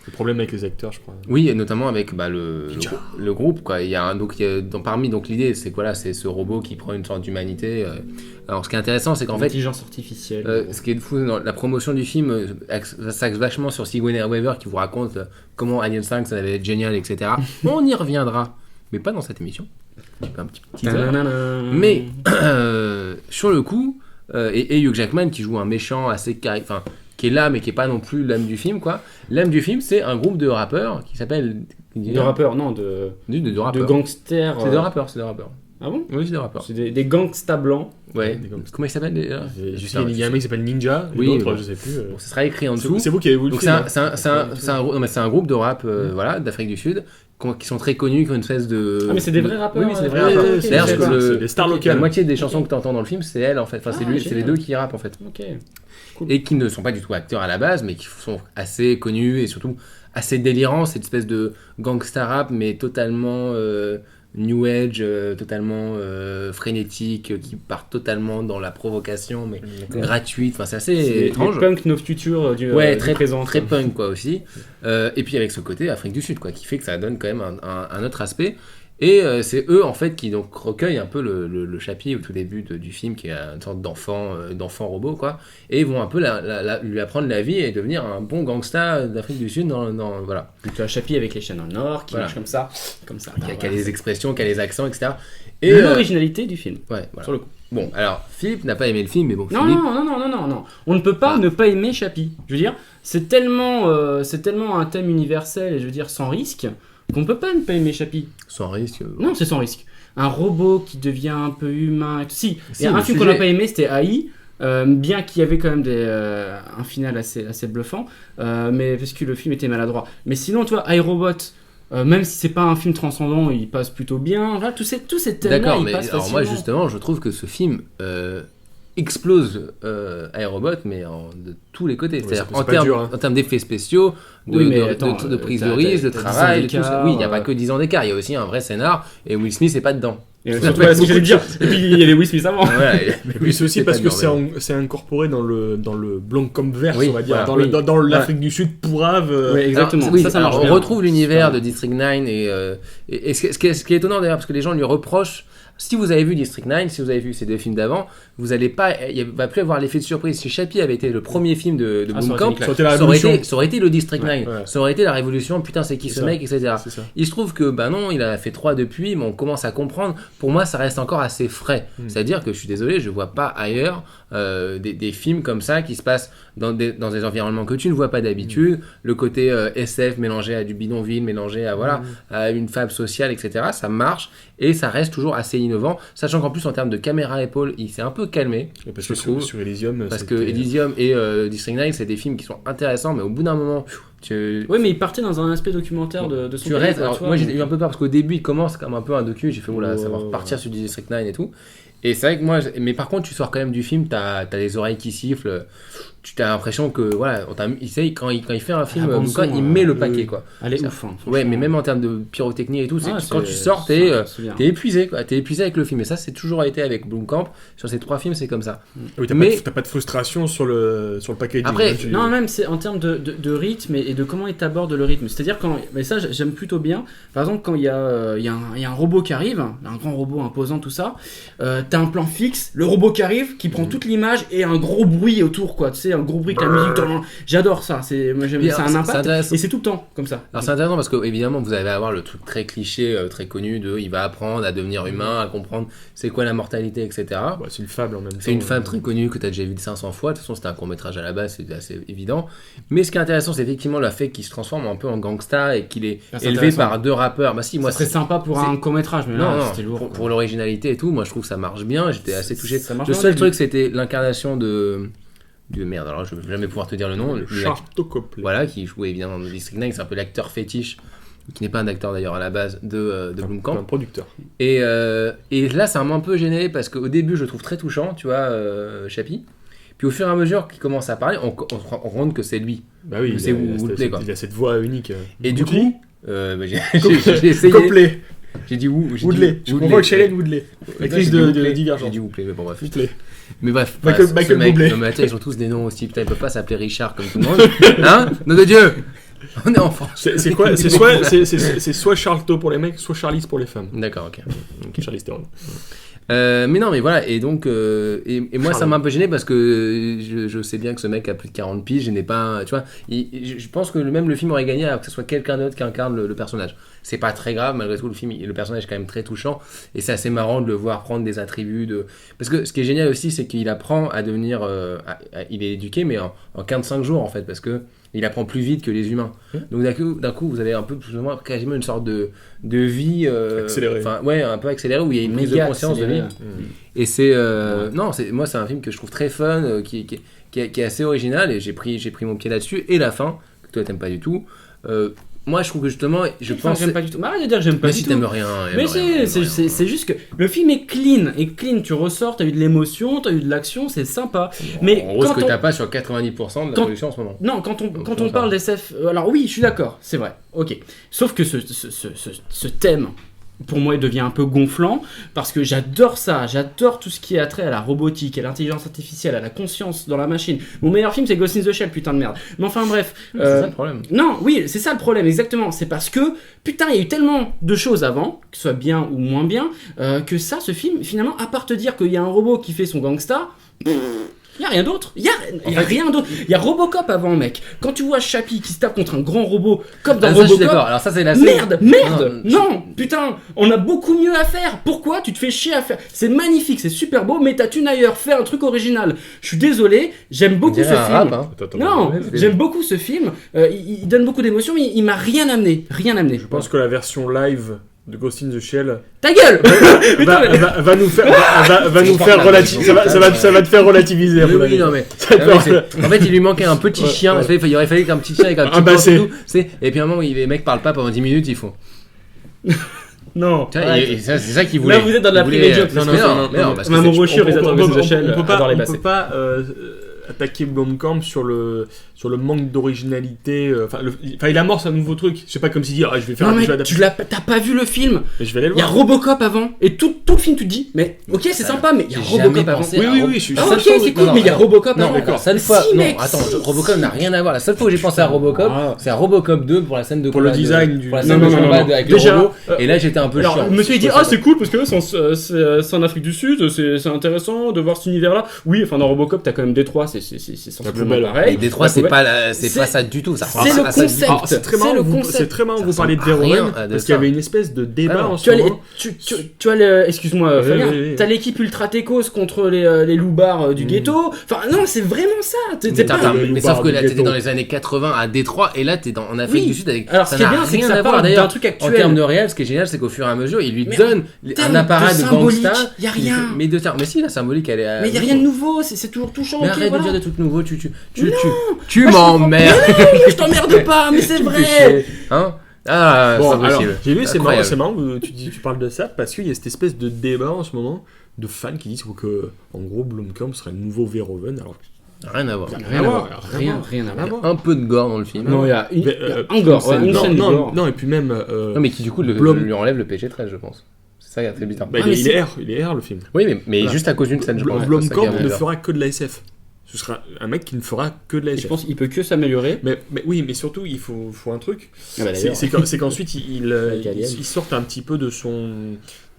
Le problème avec les acteurs, je crois. Oui, et notamment avec le groupe, quoi. Parmi l'idée, c'est quoi là, c'est ce robot qui prend une sorte d'humanité. Alors, ce qui est intéressant, c'est qu'en fait, l'intelligence artificielle. ce qui est fou dans la promotion du film, ça s'axe vachement sur Sigourney Weaver qui vous raconte comment Alien 5 ça devait être génial, etc. On y reviendra. mais pas dans cette émission. Un petit teaser. Ta-na-na-na. Mais sur le coup, et Hugh Jackman qui joue un méchant assez enfin qui est là mais qui est pas non plus l'âme du film quoi. L'âme du film c'est un groupe de rappeurs qui s'appelle De rappeurs, non, de rappeurs. gangsters. C'est des rappeurs, c'est des rappeurs. Ah bon? Oui, c'est des rappeurs. C'est des gangstas blancs. Ouais. Des gangsters. Comment ils s'appellent déjà? Il y a un mec qui s'appelle Ninja, Oui, l'autre, bon. je sais plus. Bon, ça sera écrit en dessous. C'est vous qui avez voulu Donc le film, hein. c'est un groupe de rap voilà, d'Afrique du Sud qui sont très connus, qui ont une espèce de... Ah mais c'est des vrais rappeurs. Oui, c'est des vrais Ouais, rappeurs. c'est D'ailleurs, c'est- parce que c'est des stars la locales. moitié des chansons que tu entends dans le film, c'est elle en fait. Enfin, c'est Ah, lui, c'est les génial. deux qui rappent en fait. Ok. Et qui ne sont pas du tout acteurs à la base, mais qui sont assez connus et surtout assez délirants. Cette espèce de gangsta rap, mais totalement new age, totalement frénétique, qui part totalement dans la provocation, mais gratuite. Enfin, c'est assez C'est étrange. les punk no future du Ouais, du très présent. très punk quoi aussi. Et puis avec ce côté Afrique du Sud quoi, qui fait que ça donne quand même un autre aspect. Et c'est eux en fait qui donc recueillent un peu le Chappie au tout début du film, qui est une sorte d'enfant robot quoi. Et ils vont un peu lui apprendre la vie et devenir un bon gangsta d'Afrique du Sud dans voilà. Donc tu as Chappie avec les chaînes en or qui Voilà. marche comme ça. Comme ça. Qui a les expressions, qui a les accents, etc. Et Et l'originalité du film. ouais, voilà. Sur le coup. Bon, alors Philippe n'a pas aimé le film, mais bon, Non, Philippe, non. On ne peut pas Ah. ne pas aimer Chappie. Je veux dire, c'est tellement un thème universel et je veux dire sans risque qu'on peut pas ne pas aimer Chappie. sans risque. Non, c'est sans risque. Un robot qui devient un peu humain et tout. Si, Si, il y a le un film qu'on sujet- n'a pas aimé, c'était AI. Bien qu'il y avait quand même un final assez bluffant, mais parce que le film était maladroit. Mais sinon, tu vois, iRobot, même si c'est pas un film transcendant, il passe plutôt bien. Voilà, tous ces thèmes-là, D'accord, ils mais passent alors moi facilement. justement, je trouve que ce film explose iRobot, mais de tous les côtés. Ouais, C'est-à-dire c'est en pas termes, dur, hein. en termes d'effets spéciaux, Oui, mais attends, de prise de t'as- risque, de t'as 10 ans travail, de tout ça. d'écart, Oui, il n'y a pas que 10 ans d'écart, il y a aussi un vrai scénar, et Will Smith n'est pas dedans. Et surtout, ouais, c'est ce que j'allais dire. Et puis il y a les Will Smith avant. Voilà, Et puis c'est aussi c'est parce pas que dedans, c'est incorporé dans le Blancpampverse, Oui, on va dire, voilà, dans oui. dans l'Afrique du Sud pourrave. Oui, exactement. Alors, oui, ça alors, marche on bien. retrouve l'univers C'est de District 9 et ce qui est étonnant d'ailleurs, parce que les gens lui reprochent. Si vous avez vu District 9, si vous avez vu ces deux films d'avant, vous allez pas, il va plus avoir l'effet de surprise. Si Chappie avait été le premier film de Ah, ça aurait Blomkamp, été une Ça aurait été la ça aurait révolution. ça aurait été le District 9, Ouais. ça aurait été la révolution. Putain, c'est qui C'est ce ça. mec, etc. C'est ça. Il se trouve que bah non, il a fait 3 depuis, mais on commence à comprendre. Pour moi, ça reste encore assez frais. C'est-à-dire que je suis désolé, je vois pas ailleurs des films comme ça qui se passent dans des environnements que tu ne vois pas d'habitude. Le côté SF mélangé à du bidonville, mélangé à voilà à une fable sociale, etc. Ça marche et ça reste toujours assez innovant, sachant qu'en plus en termes de caméra à épaule, il s'est un peu calmé. Et parce je que trouve. sur Elysium, Parce que c'était- Elysium et District 9, c'est des films qui sont intéressants, mais au bout d'un moment, tu Oui, mais il partait dans un aspect documentaire de son tu pays, restes. quoi, Alors, tu vois, moi j'ai donc- eu un peu peur parce qu'au début il commence comme un peu un docu. J'ai fait oula, ça va Ouais, repartir sur du District 9 et tout. Et c'est vrai que moi, mais par contre, tu sors quand même du film, t'as les oreilles qui sifflent. Tu as l'impression que voilà, il sait quand il fait un film, La bande quand son, il met le oui. paquet quoi. Elle est Ça- ouf. Hein, Ouais, mais franchement. même en termes de pyrotechnie et tout, Ah, quand c'est- tu sors, c'est bien. t'es épuisé quoi. T'es épuisé avec le film. Et ça, c'est toujours été avec Blomkamp. Sur ces 3 films, c'est comme ça. Oui, t'as Mais- pas de frustration sur le packaging. Après, hein, tu- Non, même c'est en termes de rythme et de comment il t'aborde le rythme. C'est-à-dire quand, mais ça j'aime plutôt bien. Par exemple, quand il y a un robot qui arrive, un grand robot imposant, tout ça, t'as un plan fixe, le robot qui arrive, qui prend toute l'image et un gros bruit autour, quoi. Tu sais, un gros bruit avec la musique. J'adore ça. Moi j'aime. Bien, Ça a un c'est impact. intéressant. Et c'est tout le temps comme ça. Alors c'est intéressant parce que évidemment vous allez avoir le truc très cliché, très connu de il va apprendre à devenir humain, à comprendre c'est quoi la mortalité, etc. Ouais, c'est une fable en même temps. C'est une femme très connue que tu as déjà vu 500 fois. De toute façon, c'était un court-métrage à la base, c'est assez évident. Mais ce qui est intéressant, c'est effectivement le fait qu'il se transforme un peu en gangsta et qu'il est Ah, c'est élevé intéressant. par 2 rappeurs. Bah si, moi Ça serait sympa pour c'est- un court métrage, mais Non, là non, c'était lourd. pour l'originalité et tout, moi je trouve que ça marche bien. J'étais assez touché. Ça marche Le bien seul au truc, début. c'était l'incarnation de merde. Alors je vais jamais pouvoir te dire le nom. Charlton Copley. Voilà, qui jouait évidemment dans District 9, c'est un peu l'acteur fétiche, qui n'est pas un acteur d'ailleurs à la base de Blomkamp. Un producteur. Et là, ça m'a un peu gêné parce qu'au début, je le trouve très touchant, tu vois, Chappie. Puis au fur et à mesure qu'il commence à parler, on se rend compte que c'est lui. Bah oui, C'est Woodley, quoi. il a cette voix unique. Et du Woodley coup, bah, j'ai essayé. Copley. J'ai dit où j'ai Woodley. dit Je comprends que Shailene Woodley. L'actrice J'ai dit de Woodley. J'ai Divergence. dit Woodley, mais bon, bref. Woodley. Mais bref, Michael- ce Michael mec, Bublé. non, mais attends, ils ont tous des noms aussi. Putain, ils peuvent pas s'appeler Richard comme tout le monde. Hein? Nom de Dieu! On est en France. C'est quoi C'est soit Charlton pour les mecs, soit Charlize pour les femmes. D'accord, ok. Charlize Theron. Mais non, mais voilà, et donc, et moi ça m'a un peu gêné parce que je sais bien que ce mec a plus de 40 piges, je n'ai pas, tu vois, je pense que même le film aurait gagné alors que ce soit quelqu'un d'autre qui incarne le personnage. C'est pas très grave, malgré tout, le personnage est quand même très touchant, et c'est assez marrant de le voir prendre des attributs parce que ce qui est génial aussi, c'est qu'il apprend à devenir, il est éduqué, mais en 15 jours en fait, parce que il apprend plus vite que les humains. Donc d'un coup, vous avez un peu plus ou moins quasiment une sorte de vie accélérée. Ouais, un peu accélérée où il y a une prise de conscience de vie. Et c'est non, moi c'est un film que je trouve très fun, qui est assez original, et j'ai pris mon pied là-dessus. Et la fin, que toi t'aimes pas du tout. Moi, je trouve que justement, je pense. J'aime pas du tout. Mais arrête de dire que j'aime pas mais du si tout. t'aimes rien. Mais c'est juste que le film est clean. Et clean, tu ressors, t'as eu de l'émotion, t'as eu de l'action, c'est sympa. Mais en gros, ce que t'as pas sur 90% de la production en ce moment. Non, quand on parle d'SF. Alors oui, je suis d'accord, c'est vrai. Ok. Sauf que ce thème. Pour moi, il devient un peu gonflant parce que j'adore ça, j'adore tout ce qui est attrait à la robotique, à l'intelligence artificielle, à la conscience dans la machine. Mon meilleur film, c'est Ghost in the Shell, putain de merde. Mais enfin bref. C'est ça le problème. Non, oui, c'est ça le problème, exactement. C'est parce que, putain, il y a eu tellement de choses avant, que ce soit bien ou moins bien, que ça, ce film, finalement, à part te dire qu'il y a un robot qui fait son gangsta. Il y a rien d'autre. Il y a rien d'autre. Il y a Robocop avant, mec. Quand tu vois Chappie qui se tape contre un grand robot comme dans Robocop. Je suis d'accord. Alors ça c'est la Merde. Non, putain, on a beaucoup mieux à faire. Pourquoi tu te fais chier à faire? C'est magnifique, c'est super beau, mais t'as thune ailleurs. Fais un truc original. Je suis désolé, j'aime beaucoup ce film. Rap, hein. Non, j'aime beaucoup ce film. Il donne beaucoup d'émotions, mais il m'a rien amené. Je pense que la version live de Ghost in the Shell ta gueule va nous faire relativiser. Ça va te faire relativiser. Oui, non mais en fait il lui manquait un petit chien. Il aurait fallu qu'un petit chien avec un petit tout. Et puis à un moment les mecs parlent pas pendant 10 minutes, ils font. Non. Et c'est ça qu'ils voulaient. Là vous êtes dans de la private joke. Non, parce que mon brochure les attend Ghost in the Shell. On peut pas attaquer Blomkamp sur le manque d'originalité. Il amorce un nouveau truc. C'est pas comme si dire je vais faire non, un jeu adapté. T'as pas vu le film. Mais je vais aller le voir. Il y a Robocop avant et tout le film tu te dis mais ok c'est sympa mais il y a Robocop avant. Oui, je suis ok c'est cool mais il y a Robocop avant. Non d'accord. La seule fois Robocop n'a rien à voir. La seule fois où j'ai pensé à Robocop, c'est à Robocop 2 pour la scène de pour le design du combat avec le robot. Et là j'étais un peu chiant. Monsieur il dit c'est cool parce que c'est en Afrique du Sud, c'est intéressant de voir cet univers là. Oui enfin dans Robocop t'as quand même Détroit, c'est sensiblement pareil. Détroit c'est pas ça du tout. C'est le concept. C'est très marrant vous parlez de Verhoeven parce qu'il y avait une espèce de débat en ce moment. Tu as excuse-moi Fabien, t'as l'équipe Ultra Techos contre les loupards du ghetto. Enfin non, c'est vraiment ça. Mais sauf que là t'étais dans les années 80 à Détroit et là t'es en Afrique du Sud avec. Alors ce qui est bien c'est que ça parle d'un truc actuel. En termes de réel, ce qui est génial c'est qu'au fur et à mesure il lui donne un appareil de gangsta. Il y a rien. Mais mais si la symbolique elle est. Mais il y a rien de nouveau, c'est toujours touchant. Mais arrête de dire des trucs nouveaux, tu m'emmerdes. Je t'emmerde pas, mais c'est vrai. Hein? Ah, bon, c'est alors, j'ai vu, c'est marrant, tu parles de ça parce qu'il y a cette espèce de débat en ce moment de fans qui disent que, en gros, Blomkamp serait le nouveau Verhoeven. Alors, rien à voir. Rien à voir. Un peu de gore dans le film. Non, il y a un gore. Non, et puis même. Non, mais qui du coup lui enlève le PG-13, je pense. C'est ça qui est très bizarre. Il est R le film. Oui, mais juste à cause d'une scène, je pense. Blomkamp ne fera que de la SF. Ce sera un mec qui ne fera que de la SF. Je pense qu'il peut que s'améliorer. Mais oui, mais surtout, il faut un truc. C'est qu'ensuite, il sorte un petit peu de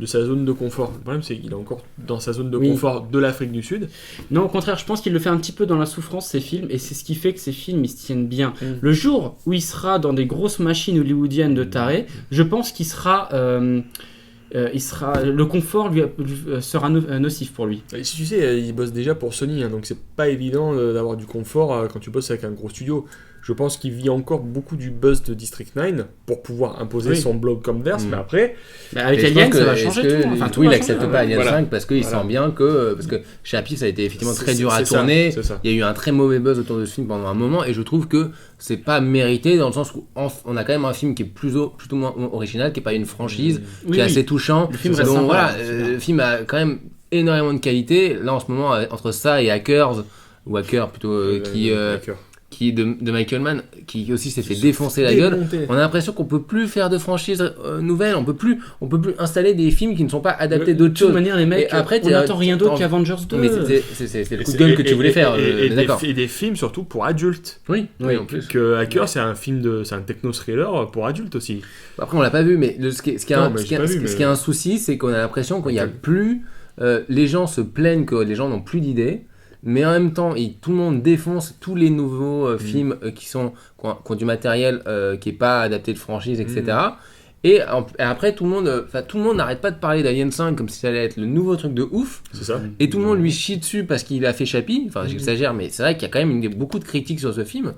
sa zone de confort. Le problème, c'est qu'il est encore dans sa zone de confort de l'Afrique du Sud. Non, au contraire, je pense qu'il le fait un petit peu dans la souffrance, ces films, et c'est ce qui fait que ces films, ils se tiennent bien. Le jour où il sera dans des grosses machines hollywoodiennes de taré, je pense qu'il sera... le confort lui sera nocif pour lui. Et si tu sais, il bosse déjà pour Sony, donc c'est pas évident d'avoir du confort quand tu bosses avec un gros studio. Je pense qu'il vit encore beaucoup du buzz de District 9 pour pouvoir imposer son blog comme verse, mais après... avec Alien, ça va changer tout. Enfin, il n'accepte pas Alien 5 parce qu'il sent bien que... Parce que Chappie, ça a été effectivement très dur à tourner. Il y a eu un très mauvais buzz autour de ce film pendant un moment, et je trouve que c'est pas mérité dans le sens où on a quand même un film qui est plutôt moins original, qui est pas une franchise, qui est assez touchant. Le film reste sympa. Le film a quand même énormément de qualité. Là, en ce moment, entre ça et Hackers, ou Hacker plutôt, qui de Michael Mann, qui aussi s'est fait défoncer la gueule. On a l'impression qu'on peut plus faire de franchise nouvelle, on peut plus installer des films qui ne sont pas adaptés d'autres choses. De toute manière, les mecs, après, on n'attend rien d'autre qu'Avengers 2. Mais c'est le coup de gueule que tu voulais faire. Et des films surtout pour adultes. Oui, en plus. Que Hacker, c'est un techno-thriller pour adultes aussi. Après, on l'a pas vu, mais ce qui est un souci, c'est qu'on a l'impression qu'il n'y a plus les gens se plaignent que les gens n'ont plus d'idées, mais en même temps, tout le monde défonce tous les nouveaux films qui ont du matériel qui n'est pas adapté de franchise, etc. Et après, tout le monde n'arrête pas de parler d'Alien 5 comme si ça allait être le nouveau truc de ouf. C'est ça. Et tout le monde lui chie dessus parce qu'il a fait Chappie. Enfin, j'exagère, mais c'est vrai qu'il y a quand même beaucoup de critiques sur ce film.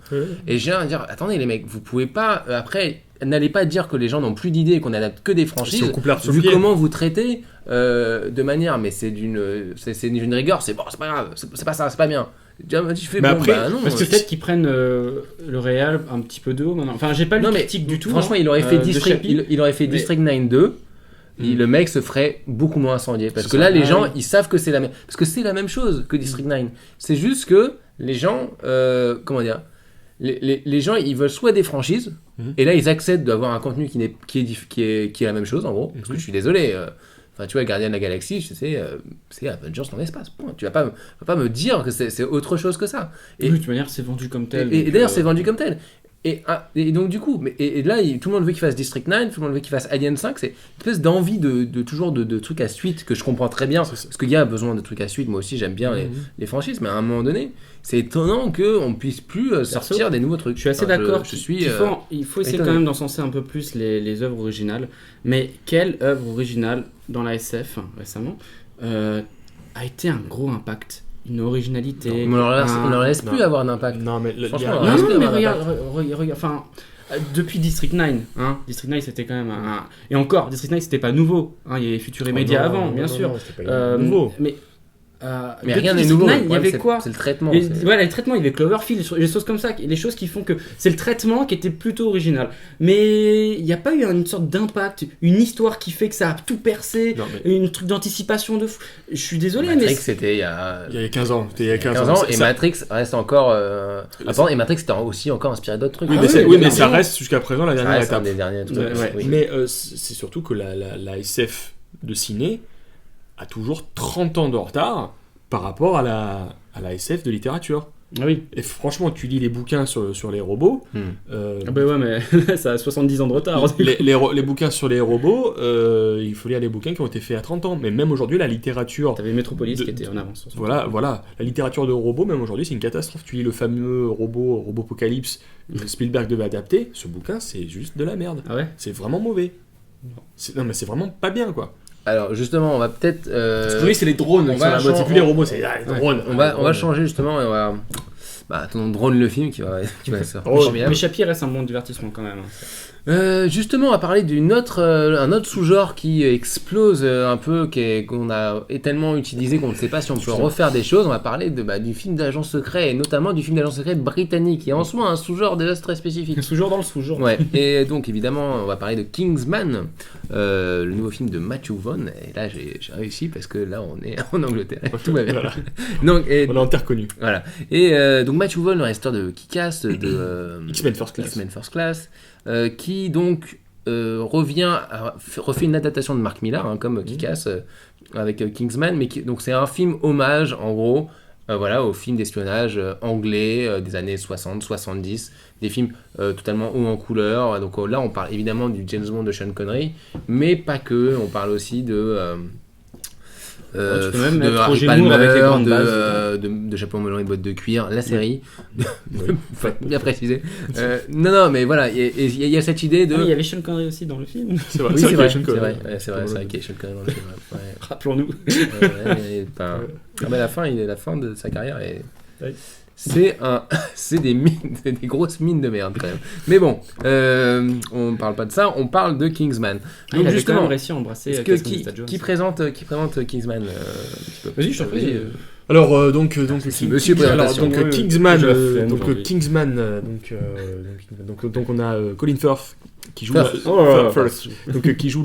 Et j'ai à dire, attendez les mecs, vous pouvez pas... après, n'allez pas dire que les gens n'ont plus d'idées et qu'on adapte que des franchises. Vu comment vous traitez de manière... Mais c'est d'une rigueur, c'est bon, c'est pas grave, c'est pas ça, c'est pas bien. Mais après, non, parce que peut-être qu'ils prennent le réal un petit peu de haut maintenant. Enfin, j'ai pas lu de critique du tout. Franchement, il aurait fait District 9 2. Le mec se ferait beaucoup moins incendier. Parce que là, les gens, ils savent que c'est la même. Parce que c'est la même chose que District 9. C'est juste que les gens, comment dire, les gens, ils veulent soit des franchises, et là, ils acceptent d'avoir un contenu qui est la même chose, en gros. Parce que je suis désolé. Enfin, tu vois, Gardien de la Galaxie, c'est Avengers dans l'espace, point. Tu vas pas me dire que c'est autre chose que ça. Et de toute manière, c'est vendu comme tel. Et d'ailleurs, c'est vendu comme tel. Et donc, du coup, et là, tout le monde veut qu'il fasse District 9, tout le monde veut qu'il fasse Alien 5. C'est une espèce d'envie toujours de trucs à suite que je comprends très bien. Parce qu'il y a besoin de trucs à suite. Moi aussi, j'aime bien les franchises, mais à un moment donné, c'est étonnant qu'on ne puisse plus sortir des nouveaux trucs. Je suis assez d'accord. Il faut essayer étonné. Quand même d'encenser un peu plus les œuvres originales. Mais quelle œuvre originale dans la SF récemment a été un gros impact, une originalité? On ne leur laisse plus avoir d'impact. Non, mais franchement, mais regarde, enfin, depuis District 9, District 9 c'était quand même et encore, District 9 c'était pas nouveau, il y avait Future Media avant, bien sûr. C'était pas nouveau. Mais rien n'est nouveau. Il y avait quoi? C'est le traitement. Voilà, le traitement, il y avait Cloverfield, des choses comme ça, les choses qui font que c'est le traitement qui était plutôt original. Mais il n'y a pas eu une sorte d'impact, une histoire qui fait que ça a tout percé, une truc d'anticipation de fou. Je suis désolé, Matrix, c'était il y a 15 ans. C'était il y a 15 ans. Et Matrix reste encore. Et Matrix était aussi encore inspiré d'autres trucs. Oui, mais ça reste jusqu'à présent la dernière étape. Des derniers trucs. Mais c'est surtout que la SF de ciné a toujours 30 ans de retard par rapport à la SF de littérature. Oui. Et franchement, tu lis les bouquins sur les robots. Mais ça a 70 ans de retard. Les bouquins sur les robots, il faut lire les bouquins qui ont été faits à 30 ans. Mais même aujourd'hui, la littérature... T'avais Metropolis qui était en avance. Voilà. La littérature de robots, même aujourd'hui, c'est une catastrophe. Tu lis le fameux Robopocalypse que Spielberg devait adapter. Ce bouquin, c'est juste de la merde. Ah ouais? C'est vraiment mauvais. Non, mais c'est vraiment pas bien, quoi. Alors justement, on va peut-être. Parce que oui, c'est les drones qui sont la mode. C'est plus les robots, c'est les drones. On va changer justement et on va. Attendons, Drone le film qui va sortir. Mais Chappie reste un bon divertissement quand même. Justement, on va parler un autre sous-genre qui explose un peu, qu'on a tellement utilisé qu'on ne sait pas si on peut refaire des choses. On va parler du film d'agent secret, et notamment du film d'agent secret britannique, qui est en soi un sous-genre déjà très spécifique. Un sous-genre dans le sous-genre. Ouais. Et donc évidemment, on va parler de Kingsman, le nouveau film de Matthew Vaughn. Et là, j'ai réussi parce que là, on est en Angleterre. Tout va bien. Voilà. Donc, on est en terre connue. Voilà. Et donc Matthew Vaughn, le réalisateur de Kick-Ass, de X-Men First Class. Qui donc refait une adaptation de Mark Millar, comme Kick-Ass, avec Kingsman, mais donc c'est un film hommage en gros au film d'espionnage anglais des années 60-70, des films totalement hauts en couleur. Donc là on parle évidemment du James Bond de Sean Connery, mais pas que, on parle aussi de tu peux même de mettre Harry Roger Palmer, Moore avec les grandes bases. de Chapeau melon et bottes de cuir, la série, faut bien préciser. Non, mais voilà, il y a cette idée de... il y avait Sean Connery aussi dans le film. C'est vrai, c'est vrai qu'il y a Sean Connery dans le film. Ouais. Rappelons-nous. La fin de sa carrière est... C'est des grosses mines de merde quand même. Mais bon, on parle pas de ça, on parle de Kingsman. Donc il a justement réussi à embrasser qui présente Kingsman Vas-y, je t'en prie. Alors donc Monsieur présentation. Kingsman, donc on a Colin Firth qui joue qui joue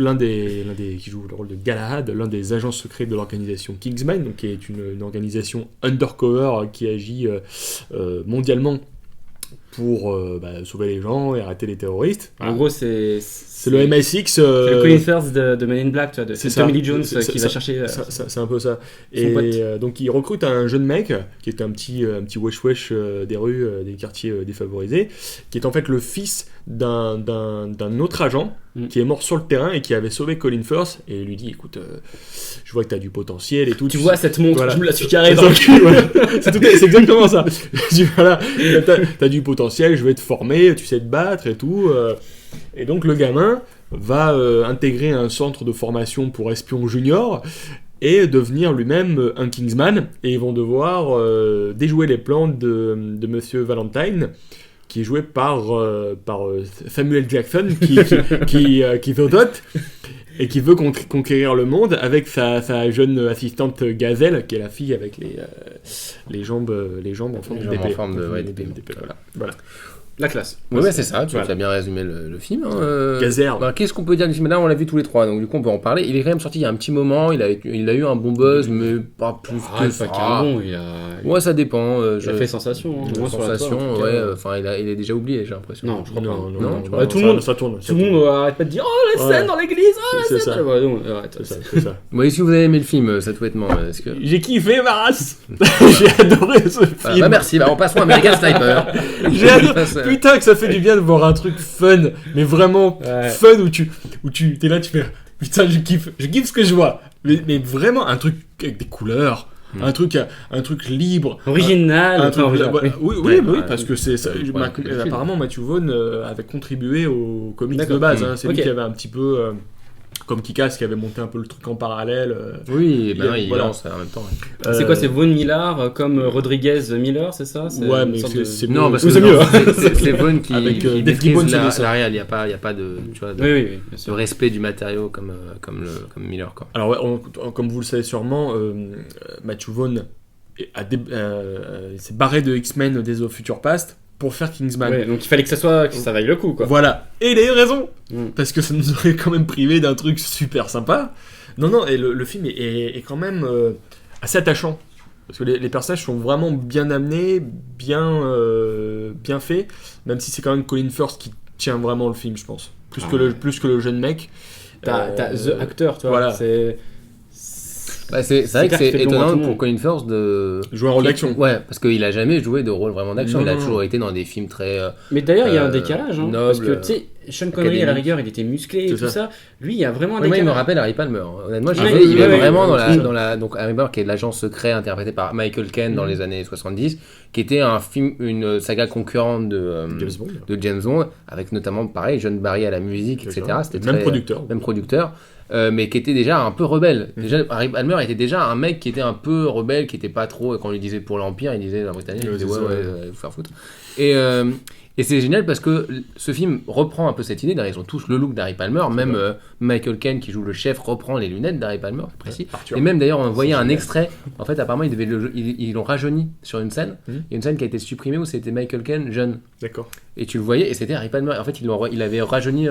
qui joue le rôle de Galahad, l'un des agents secrets de l'organisation Kingsman, donc qui est une organisation undercover qui agit mondialement pour sauver les gens et arrêter les terroristes. En gros, c'est le MI6. C'est le Colin Firth de Men in Black, tu vois, c'est Tommy ça. Lee Jones C'est qui va chercher. C'est un peu ça. son Et pote. donc il recrute un jeune mec qui est un petit wesh-wesh des rues, des quartiers défavorisés, qui est en fait le fils d'un autre agent qui est mort sur le terrain et qui avait sauvé Colin Firth, et il lui dit écoute, je vois que tu as du potentiel et tout. Tu vois cette montre, Voilà. je me la suis carrée C'est dans le ça. cul. Voilà. C'est exactement ça. Je dis, voilà, t'as du potentiel, je vais te former, tu sais te battre et tout. Et donc le gamin va intégrer un centre de formation pour espions juniors et devenir lui-même un Kingsman. Et ils vont devoir déjouer les plans de Monsieur Valentine, qui est joué par Samuel Jackson, qui dodote et qui veut conquérir le monde avec sa jeune assistante Gazelle, qui est la fille avec les jambes en forme Les d'épée. jambes en forme de- ouais, d'épée. d'épée. Voilà. La classe. Ouais, c'est ça, tu Voilà. as bien résumé le film. Gazelle. Qu'est-ce qu'on peut dire du film? Là, on l'a vu tous les trois, donc du coup, on peut en parler. Il est quand même sorti il y a un petit moment, il a eu un bon buzz, mais pas plus que Pas ça. qu'un bon, il a Ouais, ça dépend. il a fait sensation. Hein. Une Moins sur la sensation, toile, en tout cas. ouais, enfin, il est déjà oublié, j'ai l'impression. Non, je crois pas. Non, tu non, vois, tout le monde- ça tourne. Tout le monde arrête pas de dire oh la scène Ouais. dans l'église, oh la C'est scène. ça. Ouais, non, arrête. C'est ça. Bon, est-ce que vous avez aimé le film, ça tout bêtement? Est-ce que... J'ai kiffé ma race. J'ai adoré ce Bah, film. merci, on passe à American Sniper. J'ai adoré. Putain que ça fait du bien de voir un truc fun, mais vraiment Ouais. fun où tu t'es là, tu fais putain je kiffe ce que je vois, mais vraiment un truc avec des couleurs, un truc libre, Original. un truc, original, voilà. oui. oui, Ouais, parce que c'est ça, ouais, apparemment Matthew Vaughn avait contribué au comics de D'accord. base, hein. C'est Ok. lui qui avait un petit peu comme Kick-Ass qui avait monté un peu le truc en parallèle. Oui, ben il voilà. lance en même temps. C'est quoi, c'est Vaughn Millard comme Rodriguez Miller, c'est ça? Ouais, une mais sorte c'est de- mieux. Non, parce Oui, que c'est mieux, non, hein. c'est Vaughn qui Avec, Dave maîtrise Gibbons, c'est ça. la réal. Il y a pas de, tu vois, de, Oui, bien de sûr. respect du matériau comme Miller, quoi. Alors, ouais, comme vous le savez sûrement, Matthew Vaughn s'est barré de X-Men Days of Future Past pour faire Kingsman. Ouais, donc il fallait que ça vaille le coup, quoi. Voilà. Et il a eu raison, Mm. parce que ça nous aurait quand même privé d'un truc super sympa. Non, et le film est quand même assez attachant. Parce que les personnages sont vraiment bien amenés, bien faits, même si c'est quand même Colin Firth qui tient vraiment le film, je pense. Plus que le jeune mec. T'as The Actor, tu vois. voilà. C'est Bah, c'est vrai que clair qu'il c'est fait de l'ombre à tout étonnant le pour monde. Colin Firth de Jouer un rôle d'action. Ouais, parce qu'il a jamais joué de rôle vraiment d'action. Non, Il a non. toujours été dans des films très. Mais d'ailleurs, il y a un Euh, décalage, hein, noble, parce que tu sais, Sean Connery à la académique. rigueur, il était musclé et C'est tout ça. ça. Lui, il y a vraiment un Ouais, moi, il décalage. me rappelle Harry Palmer. Honnêtement, Ouais, il est ouais, vraiment ouais. dans la. Donc, Harry Palmer, qui est l'agent secret interprété par Michael Caine dans les années 70, qui était une saga concurrente de James Bond. James Bond, avec notamment, pareil, John Barry à la musique, etc. C'était Même très- producteur. Même producteur. Mais qui était déjà un peu rebelle. Déjà, Harry Palmer était déjà un mec qui était un peu rebelle, qui était pas trop. Quand on lui disait pour l'Empire, il disait la Britannique, il Ouais, disait c'est ça, ouais. faut faire foutre. Et c'est génial parce que ce film reprend un peu cette idée. D'ailleurs, ils ont tous le look d'Harry Palmer. Même Michael Caine, qui joue le chef, reprend les lunettes d'Harry Palmer, c'est précis. Arthur. Et même d'ailleurs, on voyait un génial. extrait. En fait, apparemment, ils l'ont rajeuni sur une scène. Il y a une scène qui a été supprimée où c'était Michael Caine jeune. D'accord. Et tu le voyais, et c'était Harry Palmer. En fait, il avait rajeuni.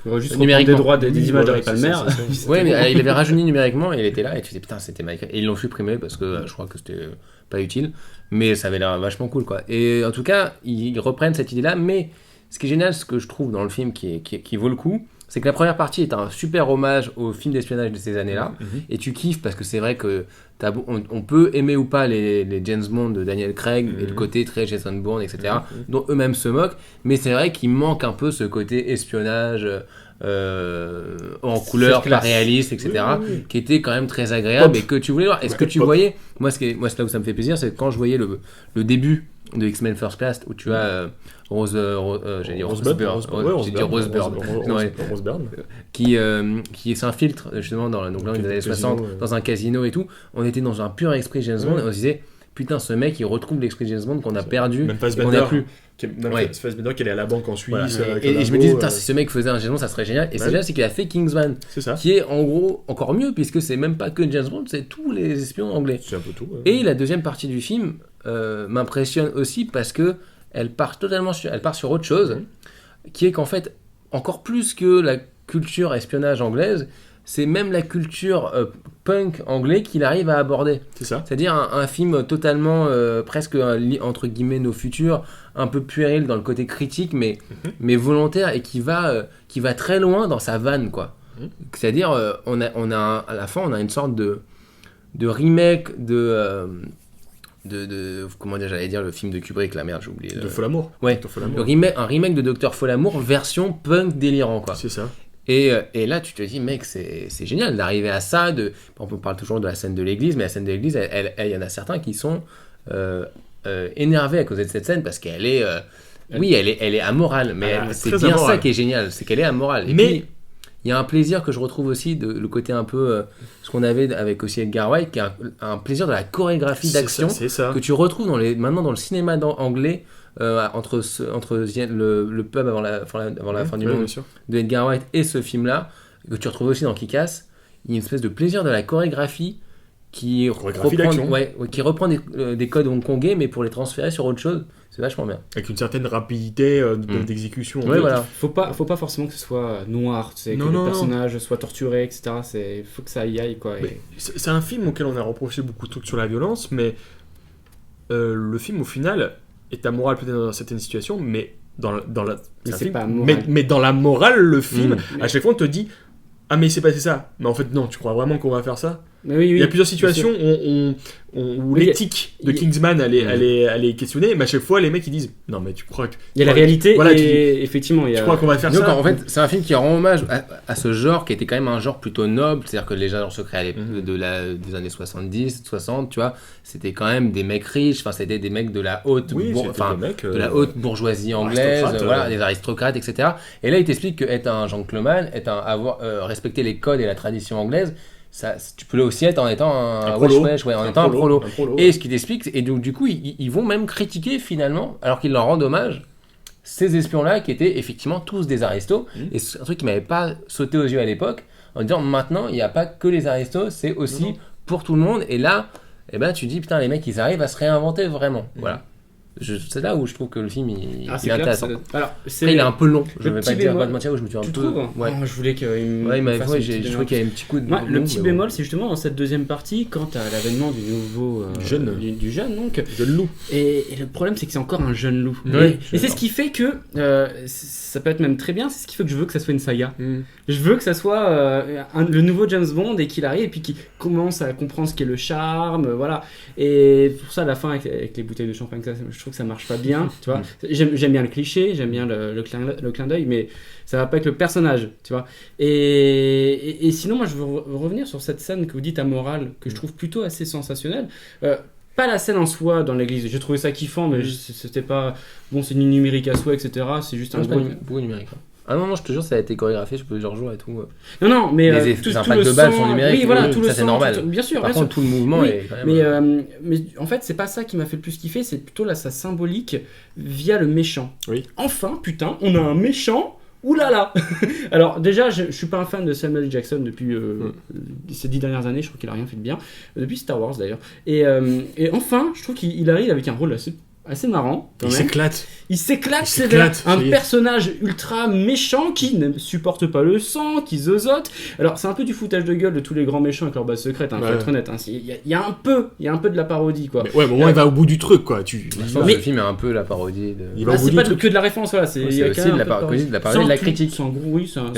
On va juste numériquement. reprendre des droits des images Voilà, d'Harry Palmer. c'est ça. Ouais, mais il avait rajeuni numériquement et il était là et tu disais putain, c'était Michael. Et ils l'ont supprimé parce que je crois que c'était pas utile, mais ça avait l'air vachement cool, quoi. Et en tout cas, ils reprennent cette idée-là, mais ce qui est génial, ce que je trouve dans le film qui vaut le coup, c'est que la première partie est un super hommage au film d'espionnage de ces années-là, et tu kiffes parce que c'est vrai que on peut aimer ou pas les James Bond de Daniel Craig et le côté très Jason Bourne, etc., dont eux-mêmes se moquent, mais c'est vrai qu'il manque un peu ce côté espionnage en couleur, pas classe. réaliste, etc., Oui. qui était quand même très agréable Pop. et que tu voulais voir. Est-ce que tu Pop. voyais, moi c'est là où ça me fait plaisir, c'est que quand je voyais le début de X-Men First Class où tu as j'ai dit Rosebud, Rosebud, j'ai dit Rosebud, Non, ouais, Rosebud. qui s'infiltre justement dans les années Casino, 60 ouais. dans un casino et tout. On était dans un pur esprit James Bond et on se disait putain, ce mec il retrouve l'esprit James Bond qu'on a perdu, Même qu'on Fassbender, n'a plus. Même Ouais. Fassbender qui allait à la banque en Suisse. Voilà. avec Et le je me labo, disais putain, si ce mec faisait un James Bond, ça serait génial. Et c'est Ouais. génial, c'est qu'il a fait Kingsman, c'est ça. qui est en gros encore mieux puisque c'est même pas que James Bond, c'est tous les espions anglais. C'est un peu tout. ouais. Et la deuxième partie du film m'impressionne aussi parce que elle part sur autre chose, qui est qu'en fait, encore plus que la culture espionnage anglaise, c'est même la culture punk anglais qu'il arrive à aborder. C'est ça. C'est-à-dire un film totalement, presque, entre guillemets, nos futurs, un peu puéril dans le côté critique, mais volontaire, et qui va très loin dans sa vanne, quoi. C'est-à-dire, à la fin, on a une sorte de remake comment dire, j'allais dire le film de Kubrick, la merde, j'ai oublié. De Folamour. Ouais, Dr. Folamour. un remake de Dr. Folamour version punk délirant, quoi. C'est ça. Et là, tu te dis, mec, c'est génial d'arriver à ça. On parle toujours de la scène de l'église, mais la scène de l'église, il y en a certains qui sont énervés à cause de cette scène parce qu'elle est, elle est amorale. Mais c'est bien amorale. Ça qui est génial, c'est qu'elle est amorale. Et puis, il y a un plaisir que je retrouve aussi, le côté un peu, ce qu'on avait avec aussi Edgar Wright, qui est un plaisir de la chorégraphie d'action que tu retrouves maintenant dans le cinéma anglais. Entre le pub avant la fin du monde de Edgar Wright et ce film-là, que tu retrouves aussi dans Kick-Ass, il y a une espèce de plaisir de la chorégraphie qui reprend des codes hongkongais, mais pour les transférer sur autre chose. C'est vachement bien. Avec une certaine rapidité d'exécution. Ouais, voilà. Faut pas forcément que ce soit noir, tu sais, que les personnages soient torturés, etc. Faut que ça y aille, quoi. C'est un film auquel on a reproché beaucoup de trucs sur la violence, mais le film, au final, est amoral peut-être dans certaines situations, mais dans la mais dans la morale, le film, à chaque fois, on te dit « Ah, mais il s'est passé ça !» Mais en fait, non, tu crois vraiment qu'on va faire ça ? Oui, il y a plusieurs situations où l'éthique de Kingsman elle est questionnée, mais à chaque fois les mecs ils disent non mais tu crois que il y a la réalité et effectivement il y a... tu crois qu'on va faire ça. En fait c'est un film qui rend hommage à ce genre qui était quand même un genre plutôt noble, c'est-à-dire que les agents secrets des années 70, 60, tu vois, c'était quand même des mecs riches, enfin c'était des mecs de la haute de la haute bourgeoisie anglaise, des aristocrates, etc. Et là il t'explique qu'être un gentleman, respecter les codes et la tradition anglaise, ça, tu peux aussi être en étant un prolo. Et ce qui t'explique, et donc du coup ils vont même critiquer finalement, alors qu'ils leur rendent hommage, ces espions-là qui étaient effectivement tous des aristos. Et c'est un truc qui m'avait pas sauté aux yeux à l'époque, en disant maintenant il n'y a pas que les aristos, c'est aussi pour tout le monde. Et là, tu dis putain, les mecs ils arrivent à se réinventer vraiment. Voilà. C'est là où je trouve que le film il est intéressant. Alors, après, il est un peu long. Je vais pas dire pas de mentir où je me suis un peu. Je voulais qu'il me fasse je trouve qu'il y a un petit coup de. Le petit bémol, c'est justement dans cette deuxième partie, quand à l'avènement du nouveau du jeune donc jeune loup. Et le problème, c'est que c'est encore un jeune loup. Et c'est ce qui fait que ça peut être même très bien. C'est ce qui fait que je veux que ça soit une saga. Je veux que ça soit le nouveau James Bond et qu'il arrive et puis qu'il commence à comprendre ce qu'est le charme, voilà. Et pour ça, à la fin avec les bouteilles de champagne, je trouve que ça marche pas bien, tu vois. J'aime bien le cliché, j'aime bien le clin d'œil, mais ça va pas avec le personnage, tu vois. Et sinon, moi, je veux revenir sur cette scène que vous dites amorale, que je trouve plutôt assez sensationnelle. Pas la scène en soi dans l'église, j'ai trouvé ça kiffant, mais c'était pas... Bon, c'est ni numérique à soi, etc. C'est juste un beaucoup numérique. Ah non, je te jure, ça a été chorégraphié, je peux le rejouer et tout. Non, mais les impacts de balles sont numériques, oui, voilà, tout ça le c'est sang, normal. Bien sûr, Par contre, tout le mouvement est quand même... Mais en fait, c'est pas ça qui m'a fait le plus kiffer, c'est plutôt sa symbolique via le méchant. Oui. Enfin, putain, on a un méchant. Oulala. Alors déjà, je suis pas un fan de Samuel Jackson depuis ces 10 dernières années, je trouve qu'il a rien fait de bien, depuis Star Wars d'ailleurs. Et enfin, je trouve qu'il arrive avec un rôle assez marrant. Il s'éclate, c'est un personnage ultra méchant qui ne supporte pas le sang, qui zozote. Alors c'est un peu du foutage de gueule de tous les grands méchants avec leur base secrète, faut être honnête. Il y a un peu de la parodie, quoi. Mais au moins il va au bout du truc, quoi. Le film est un peu la parodie de... c'est pas que de la référence, voilà. C'est aussi de la parodie de la critique. C'est en gros, oui, c'est un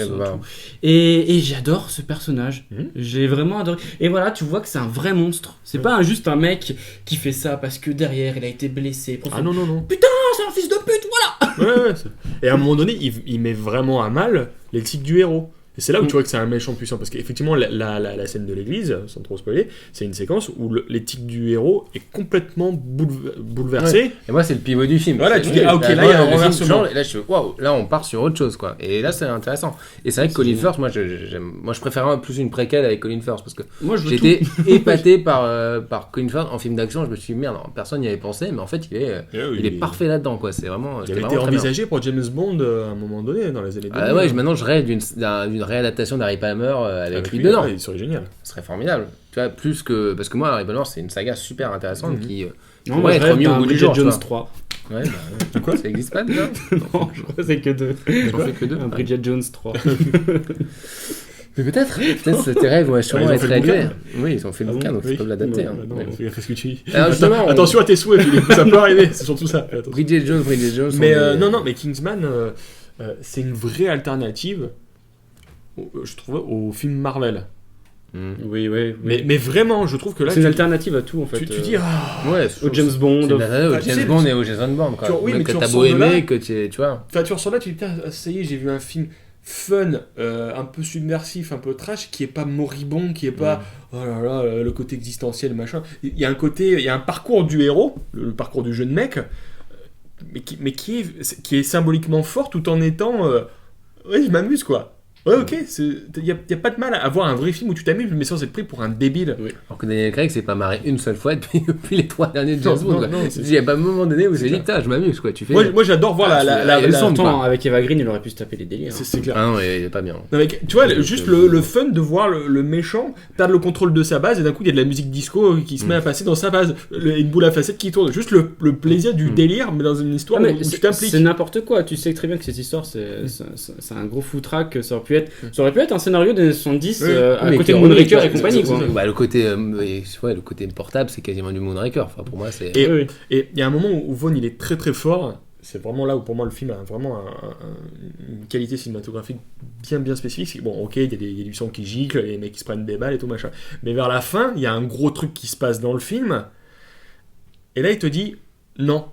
et j'adore ce personnage. J'ai vraiment adoré. Et voilà, tu vois que c'est un vrai monstre. C'est pas juste un mec qui fait ça parce que derrière il a été blessé. Ah non. Putain, c'est un fils de pute, voilà. Ouais. Et à un moment donné, il met vraiment à mal l'éthique du héros. Et c'est là où tu vois que c'est un méchant puissant. Parce qu'effectivement, la scène de l'église, sans trop spoiler, c'est une séquence où l'éthique du héros est complètement bouleversée. Ouais. Et moi, c'est le pivot du film. Voilà, tu dis, ok, là, il y a un renversement. Et là, je suis, waouh, là, on part sur autre chose, quoi. Et là, c'est intéressant. Et c'est vrai que Colin Firth, moi, je préfère plus une préquelle avec Colin Firth. Parce que j'étais épaté par Colin Firth en film d'action. Je me suis dit, merde, personne n'y avait pensé. Mais en fait, il est parfait là-dedans, quoi. C'est vraiment. Il avait été envisagé pour James Bond à un moment donné, dans les années 2000. Ouais, maintenant, je rêve d'une réadaptation d'Harry Palmer avec lui dedans. Il serait génial. Ce serait formidable. Tu vois, plus que... Parce que moi, Harry Palmer, c'est une saga super intéressante qui pourrait être mis au bout du jour. Jones 3. Ouais, quoi, ça existe pas déjà? Non, je crois que c'est que 2. J'en fais que 2. Un Bridget Jones 3. Mais peut-être tes rêves vont sûrement ils ont être fait le réalisés. bouquin. Oui, ils ont fait le bouquin, donc ils peuvent l'adapter. hein. Non, Mais bon. fais gaffe à ce que tu dis. Alors, justement, Attention à tes souhaits, Philippe, ça peut arriver, c'est surtout ça. Attention. Bridget Jones. Mais sont des- non, mais Kingsman, c'est une vraie alternative, je trouve, au film Marvel. Oui. Mais vraiment, je trouve que là, C'est une alternative à tout en fait. tu dis, ah, Ouais, Au James Bond. C'est une alternative Enfin, au tu James sais, Bond et au Jason Bourne. Quoi. oui, Même mais que tu t'as ressors beau de là- aimer, que tu vois. enfin, tu ressors là, tu dis, putain, ça y est, j'ai vu un film fun, un peu submersif, un peu trash, qui est pas moribond, qui est pas, oh là là, le côté existentiel, machin. Il y a un côté, il y a un parcours du héros, le parcours du jeune mec, mais qui est symboliquement fort tout en étant, ouais, je m'amuse, quoi. Ouais, ok, il n'y a pas de mal à avoir un vrai film où tu t'amuses, mais sans être pris pour un débile. Alors que Daniel Craig s'est pas marré une seule fois depuis les 3 derniers James Non, Bond. quoi. non, c'est- Il y a pas un moment donné où c'est c'est dit, clair. putain, je m'amuse, quoi. Tu fais. Moi, j'adore voir Ah, la il y a le son, Pourtant, quoi. avec Eva Green, il aurait pu se taper les délires. c'est clair. Ah non, il est pas bien. Non, mais, tu vois, juste le fun de voir le méchant perdre le contrôle de sa base et d'un coup il y a de la musique disco qui se met à passer dans sa base, une boule à facettes qui tourne. Juste le plaisir du délire, mais dans une histoire Ah, mais où tu c'est t'impliques. n'importe quoi, tu sais très bien que cette histoire c'est un gros foutraque, ça aurait pu être un scénario des années 70 à Mais côté de qui- Moonraker oui, et compagnie quoi. Bah, le côté, le côté portable, c'est quasiment du Moonraker. Enfin, pour moi, c'est. Et Oui. et il y a un moment où Vaughn il est très très fort. C'est vraiment là où pour moi le film a vraiment une qualité cinématographique bien spécifique. C'est que, bon, ok, il y a du sang qui gicle, les mecs qui se prennent des balles et tout machin. Mais vers la fin, il y a un gros truc qui se passe dans le film. Et là, il te dit non,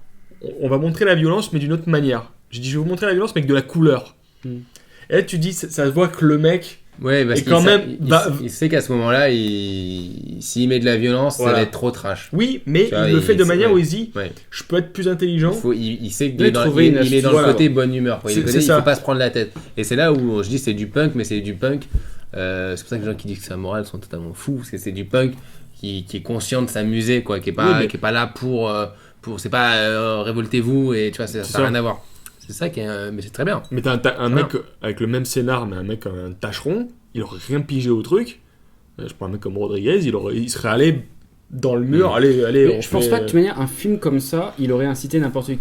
on va montrer la violence, mais d'une autre manière. Je dis, je vais vous montrer la violence, mais avec de la couleur. Et là, tu dis, ça se voit que le mec. Ouais, parce Et qu'il quand sait- même, il sait qu'à ce moment-là, s'il met de la violence, ça Voilà. va être trop trash. Oui, mais Tu vois, il le fait de c'est- manière ouais. où il se dit, Ouais. je peux être plus intelligent. Il sait qu'il Il est dans, trouver une il est dans astuce, le côté voilà. bonne humeur. Quoi. Il C'est ne ça. faut pas se prendre la tête. Et c'est là où je dis c'est du punk, mais c'est du punk. C'est pour ça que les gens qui disent que c'est amoral sont totalement fous. C'est du punk qui est conscient de s'amuser, quoi, qui est pas, Oui, mais- qui est pas là pour c'est pas révoltez-vous et tu vois, ça n'a ça. rien à voir. C'est ça qui est, mais c'est très bien. Mais t'as un Voilà. mec avec le même scénar, mais un mec un tâcheron, il aurait rien pigé au truc. Je prends un mec comme Rodriguez, il serait allé dans le mur. Allez, Mais on je pense fait- pas que de toute manière un film comme ça, il aurait incité n'importe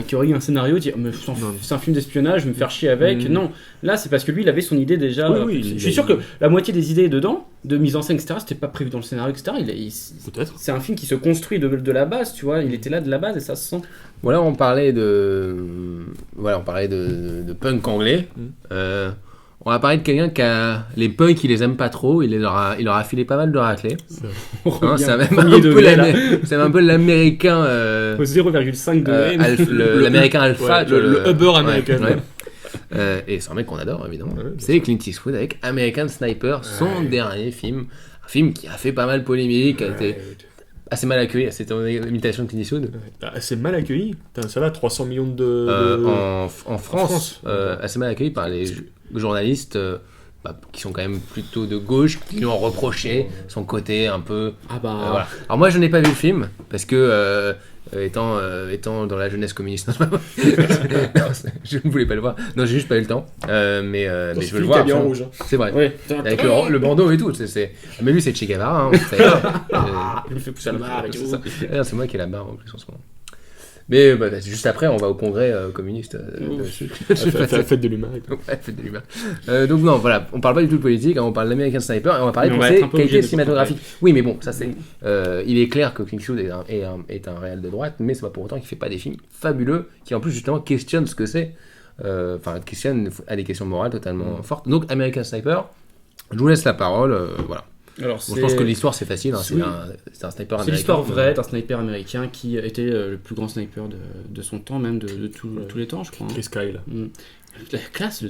qui aurait eu un scénario, dire mais Non. c'est un film d'espionnage, je vais me faire chier avec. Mm. Non, là c'est parce que lui il avait son idée déjà. Oui, Je suis sûr que la moitié des idées dedans, de mise en scène, etc., c'était pas prévu dans le scénario, etc. Peut-être. C'est un film qui se construit de la base, tu vois. Il était là de la base et ça se sent. Voilà, on parlait de punk anglais. On va parler de quelqu'un qui a les punks, il les aime pas trop. Il leur a filé pas mal de raclés. Hein, c'est même Premier un peu degré, là. c'est un peu l'américain. Au 0,5 degrés. L'américain alpha, ouais, tu vois, le Uber américain. Et c'est un mec qu'on adore évidemment. Ouais, bien C'est Clint Eastwood avec American Sniper, son dernier film. Un film qui a fait pas mal polémique, a été assez mal accueilli. C'était une imitation de Clint Eastwood. C'est mal accueilli. Putain, ça va, 300 millions de. En France, assez mal accueilli par les journalistes qui sont quand même plutôt de gauche, qui lui ont reproché son côté un peu. Ah bah. Voilà. Alors moi je n'ai pas vu le film parce que étant dans la jeunesse communiste, non, je ne voulais pas le voir. Non, j'ai juste pas eu le temps. Mais je veux le voir. bien enfin, rouge. c'est vrai. Ouais. Avec le bandeau et tout. Mais lui c'est Che Guevara. Hein, vous savez. Il me fait pousser la barre et tout. c'est ça. D'ailleurs, c'est moi qui ai la barre en plus en ce moment. Mais juste après, on va au congrès communiste. La fête de l'humain. Ouais, fête de l'humain. Donc non, voilà, on parle pas du tout de politique, hein, on parle d'American Sniper et on va parler Mais de on va ses être un peu obligé qualités de cinématographiques. Oui, mais bon, ça c'est. Il est clair que Clint Eastwood est un réel de droite, mais c'est pas pour autant qu'il fait pas des films fabuleux qui en plus justement questionnent ce que c'est. Enfin, questionnent à des questions morales totalement fortes. Donc American Sniper, je vous laisse la parole. Voilà. Alors, Bon, je pense que l'histoire c'est facile, hein, c'est Oui. un sniper américain. C'est l'histoire vraie d'un sniper américain qui était le plus grand sniper de son temps, même de tous les temps, je crois. Hein. Chris Kyle. La classe,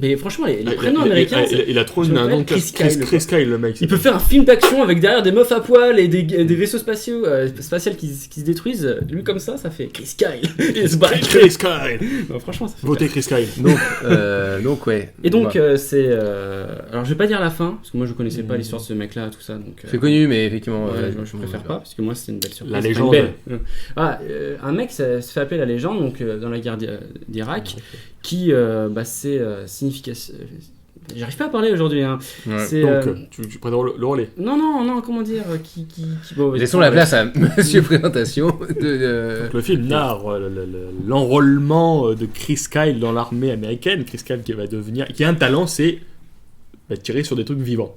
mais franchement, les Ah, prénoms américains, il a trop je un m'appelle nom de Chris Kyle, Chris Kyle, le mec. il peut faire un film d'action avec derrière des meufs à poil et des vaisseaux spatials qui se détruisent. Lui comme ça fait Chris Kyle. Il se bat. Chris Kyle. Non, franchement, ça fait Votez Chris Kyle. Donc ouais. Et donc Voilà. c'est alors je vais pas dire la fin parce que moi je connaissais pas l'histoire de ce mec là tout ça donc C'est connu, mais effectivement. ouais, je préfère pas parce que moi c'était une belle surprise. La Enfin, légende. une belle. Un mec se fait appeler la légende donc dans la guerre d'Irak qui c'est signification. J'arrive pas à parler aujourd'hui. Hein. Ouais. C'est Donc, tu prends le relais. non comment dire bon, Laissons la place à Monsieur Présentation de. Donc, le film narre l'enrôlement de Chris Kyle dans l'armée américaine. Chris Kyle qui a un talent, c'est tirer sur des trucs vivants.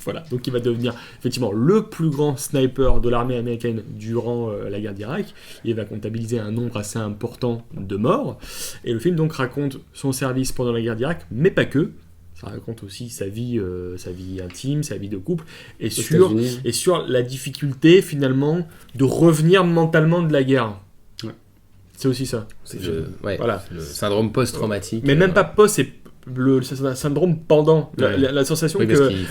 Voilà, donc il va devenir effectivement le plus grand sniper de l'armée américaine durant la guerre d'Irak. Il va comptabiliser un nombre assez important de morts. Et le film donc raconte son service pendant la guerre d'Irak, mais pas que. Ça raconte aussi sa vie intime, sa vie de couple, et sur la difficulté finalement de revenir mentalement de la guerre. Ouais. C'est aussi ça. C'est voilà. le syndrome post-traumatique. Mais même pas post, c'est le syndrome pendant. La sensation que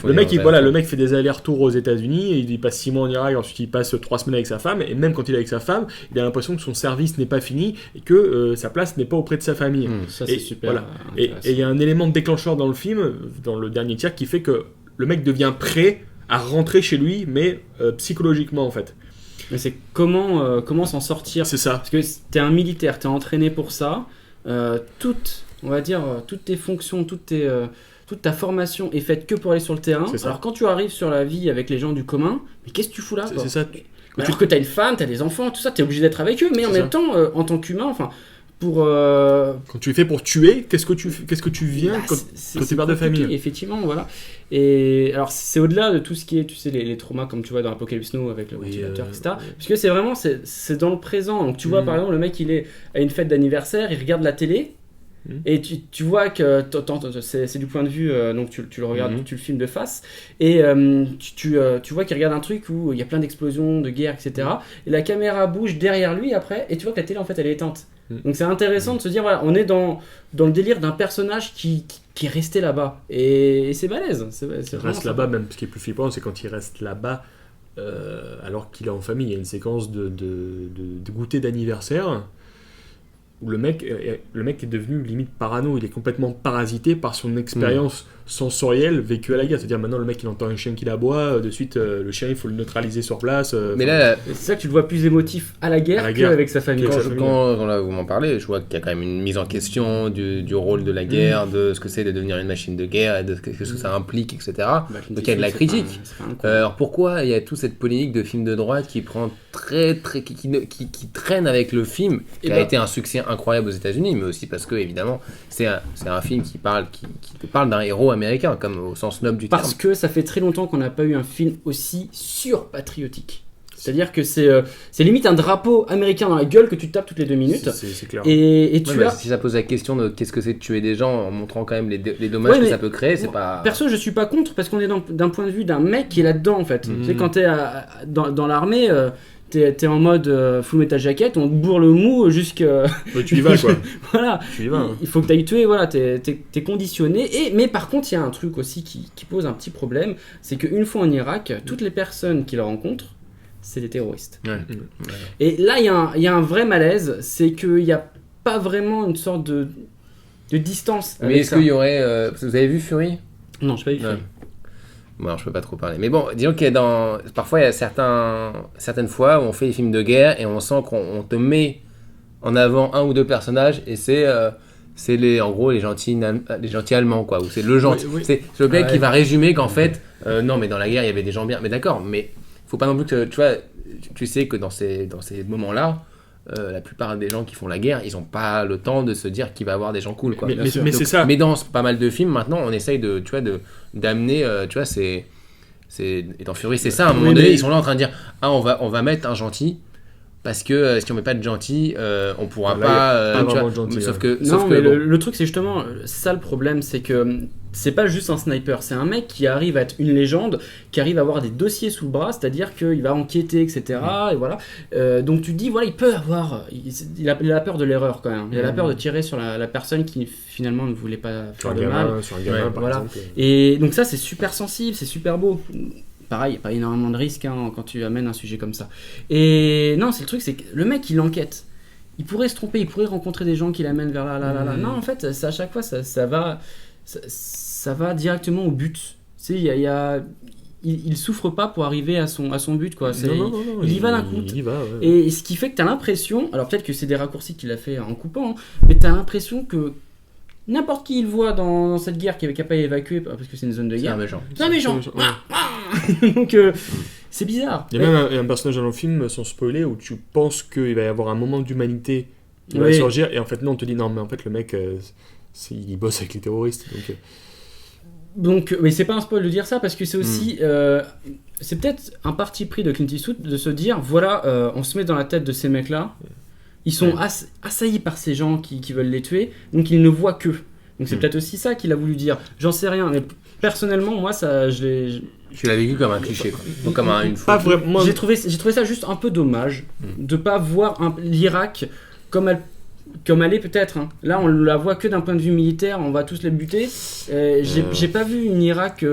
le mec fait des allers-retours aux États-Unis, il passe 6 mois en Irak, ensuite il passe 3 semaines avec sa femme, et même quand il est avec sa femme, il a l'impression que son service n'est pas fini et que sa place n'est pas auprès de sa famille. Ça, c'est super. Voilà. Et il y a un élément déclencheur dans le film, dans le dernier tiers, qui fait que le mec devient prêt à rentrer chez lui, mais psychologiquement en fait. Mais c'est comment s'en sortir. C'est ça. Parce que t'es un militaire, t'es entraîné pour ça. Toutes tes fonctions, toute ta formation est faite que pour aller sur le terrain. Alors quand tu arrives sur la vie avec les gens du commun, mais qu'est-ce que tu fous là, quoi ? C'est ça. Alors que t'as une femme, t'as des enfants, tout ça, t'es obligé d'être avec eux, mais en même temps, en tant qu'humain, enfin, quand tu es fait pour tuer, qu'est-ce que tu viens quand t'es père de famille ? Effectivement, voilà. Et alors c'est au-delà de tout ce qui est, tu sais, les traumas comme tu vois dans Apocalypse Now avec le ventilateur, etc. Parce que c'est vraiment c'est dans le présent. Donc tu vois par exemple le mec il est à une fête d'anniversaire, il regarde la télé. Et tu vois que c'est du point de vue, donc tu le regardes, tu le filmes de face, et tu vois qu'il regarde un truc où il y a plein d'explosions, de guerres, etc. Et la caméra bouge derrière lui après, et tu vois que la télé en fait elle est éteinte. Donc c'est intéressant de se dire, voilà, on est dans le délire d'un personnage qui est resté là-bas, et c'est balèze. Il reste là-bas, même ce qui est plus flippant, c'est quand il reste là-bas alors qu'il est en famille. Il y a une séquence de goûter d'anniversaire où le mec est devenu limite parano, il est complètement parasité par son expérience sensorielle vécue à la guerre. C'est-à-dire maintenant le mec il entend un chien qui aboie, de suite le chien il faut le neutraliser sur place. Mais là, c'est ça que tu le vois plus émotif à la guerre qu'avec sa famille. Quand là, vous m'en parlez, je vois qu'il y a quand même une mise en question du rôle de la guerre, de ce que c'est de devenir une machine de guerre, et de ce que ça implique, etc. Donc il y a de la critique. Alors pourquoi il y a toute cette polémique de film de droite qui prend qui traîne avec le film, qui a été un succès incroyable aux États-Unis, mais aussi parce que évidemment c'est un film qui te parle d'un héros américain, comme au sens noble du terme. Parce que ça fait très longtemps qu'on n'a pas eu un film aussi surpatriotique. C'est-à-dire que c'est limite un drapeau américain dans la gueule que tu tapes toutes les 2 minutes. C'est clair. Et si ça pose la question de qu'est-ce que c'est de tuer des gens en montrant quand même les dommages que ça peut créer, c'est pas... Perso, je suis pas contre, parce qu'on est d'un point de vue d'un mec qui est là-dedans, en fait. Tu sais, quand t'es dans l'armée... T'es en mode full metal jacket, on te bourre le mou jusqu'à... tu y vas, quoi. Voilà. Tu y vas. Il faut que t'ailles tuer, voilà, t'es conditionné. Mais par contre, il y a un truc aussi qui pose un petit problème, c'est qu'une fois en Irak, toutes les personnes qu'il rencontre, c'est des terroristes. Ouais. Et là, il y a un vrai malaise, c'est qu'il n'y a pas vraiment une sorte de distance. Mais est-ce qu'il y aurait... vous avez vu Fury ? Non, je n'ai pas vu Fury. Bon, alors, je peux pas trop parler. Mais bon, disons qu'il y a parfois il y a certaines fois où on fait des films de guerre et on sent qu'on te met en avant un ou deux personnages et c'est en gros les gentils allemands, quoi, ou c'est le gentil. Oui. C'est le mec qui va résumer qu'en fait non mais dans la guerre il y avait des gens bien. Mais d'accord, mais faut pas non plus que tu vois, tu sais que dans ces moments-là, la plupart des gens qui font la guerre, ils ont pas le temps de se dire qu'il va y avoir des gens cool, quoi. Mais c'est ça. Mais dans pas mal de films maintenant, on essaye d'amener, tu vois, et dans Fury, c'est ça. À un moment donné, ils sont là en train de dire, on va mettre un gentil. Parce que si on met pas de gentil, on pourra pas. Tu vois, gentil, sauf ouais. que le truc, c'est justement ça le problème, c'est que c'est pas juste un sniper, c'est un mec qui arrive à être une légende, qui arrive à avoir des dossiers sous le bras, c'est-à-dire qu'il va enquêter, etc. Et voilà. Donc tu te dis, voilà, il peut avoir. Il a peur de l'erreur quand même. Il a la peur de tirer sur la personne qui finalement ne voulait pas faire de mal. Sur un gamin, par exemple. Et donc ça, c'est super sensible, c'est super beau. Pareil, pas énormément de risques quand tu amènes un sujet comme ça. Et non, c'est le truc, c'est que le mec, il enquête. Il pourrait se tromper, il pourrait rencontrer des gens qui l'amènent vers là. Non, en fait, à chaque fois, ça va directement au but. Tu sais, il souffre pas pour arriver à son but, quoi. Non, il y va d'un coup. Il y va, ouais. Et ce qui fait que t'as l'impression, alors peut-être que c'est des raccourcis qu'il a fait en coupant, mais t'as l'impression que n'importe qui il voit dans cette guerre qui n'a pas évacué parce que c'est une zone de guerre. C'est un méchant. Donc c'est bizarre. Il y a même un personnage dans le film, sans spoiler, où tu penses qu'il va y avoir un moment d'humanité qui va surgir, et en fait non, on te dit non, mais en fait le mec, il bosse avec les terroristes. Donc, Donc, mais c'est pas un spoil de dire ça parce que c'est aussi, c'est peut-être un parti pris de Clint Eastwood de se dire, voilà, on se met dans la tête de ces mecs-là, ils sont assaillis par ces gens qui veulent les tuer, donc ils ne voient que. Donc c'est peut-être aussi ça qu'il a voulu dire. J'en sais rien, mais personnellement, moi, ça, Tu l'as vécu comme un cliché, quoi. Donc comme une Pas faute. vraiment. j'ai trouvé ça juste un peu dommage de pas voir l'Irak comme elle est peut-être. Hein. Là, on la voit que d'un point de vue militaire, on va tous les buter. J'ai pas vu une Irak,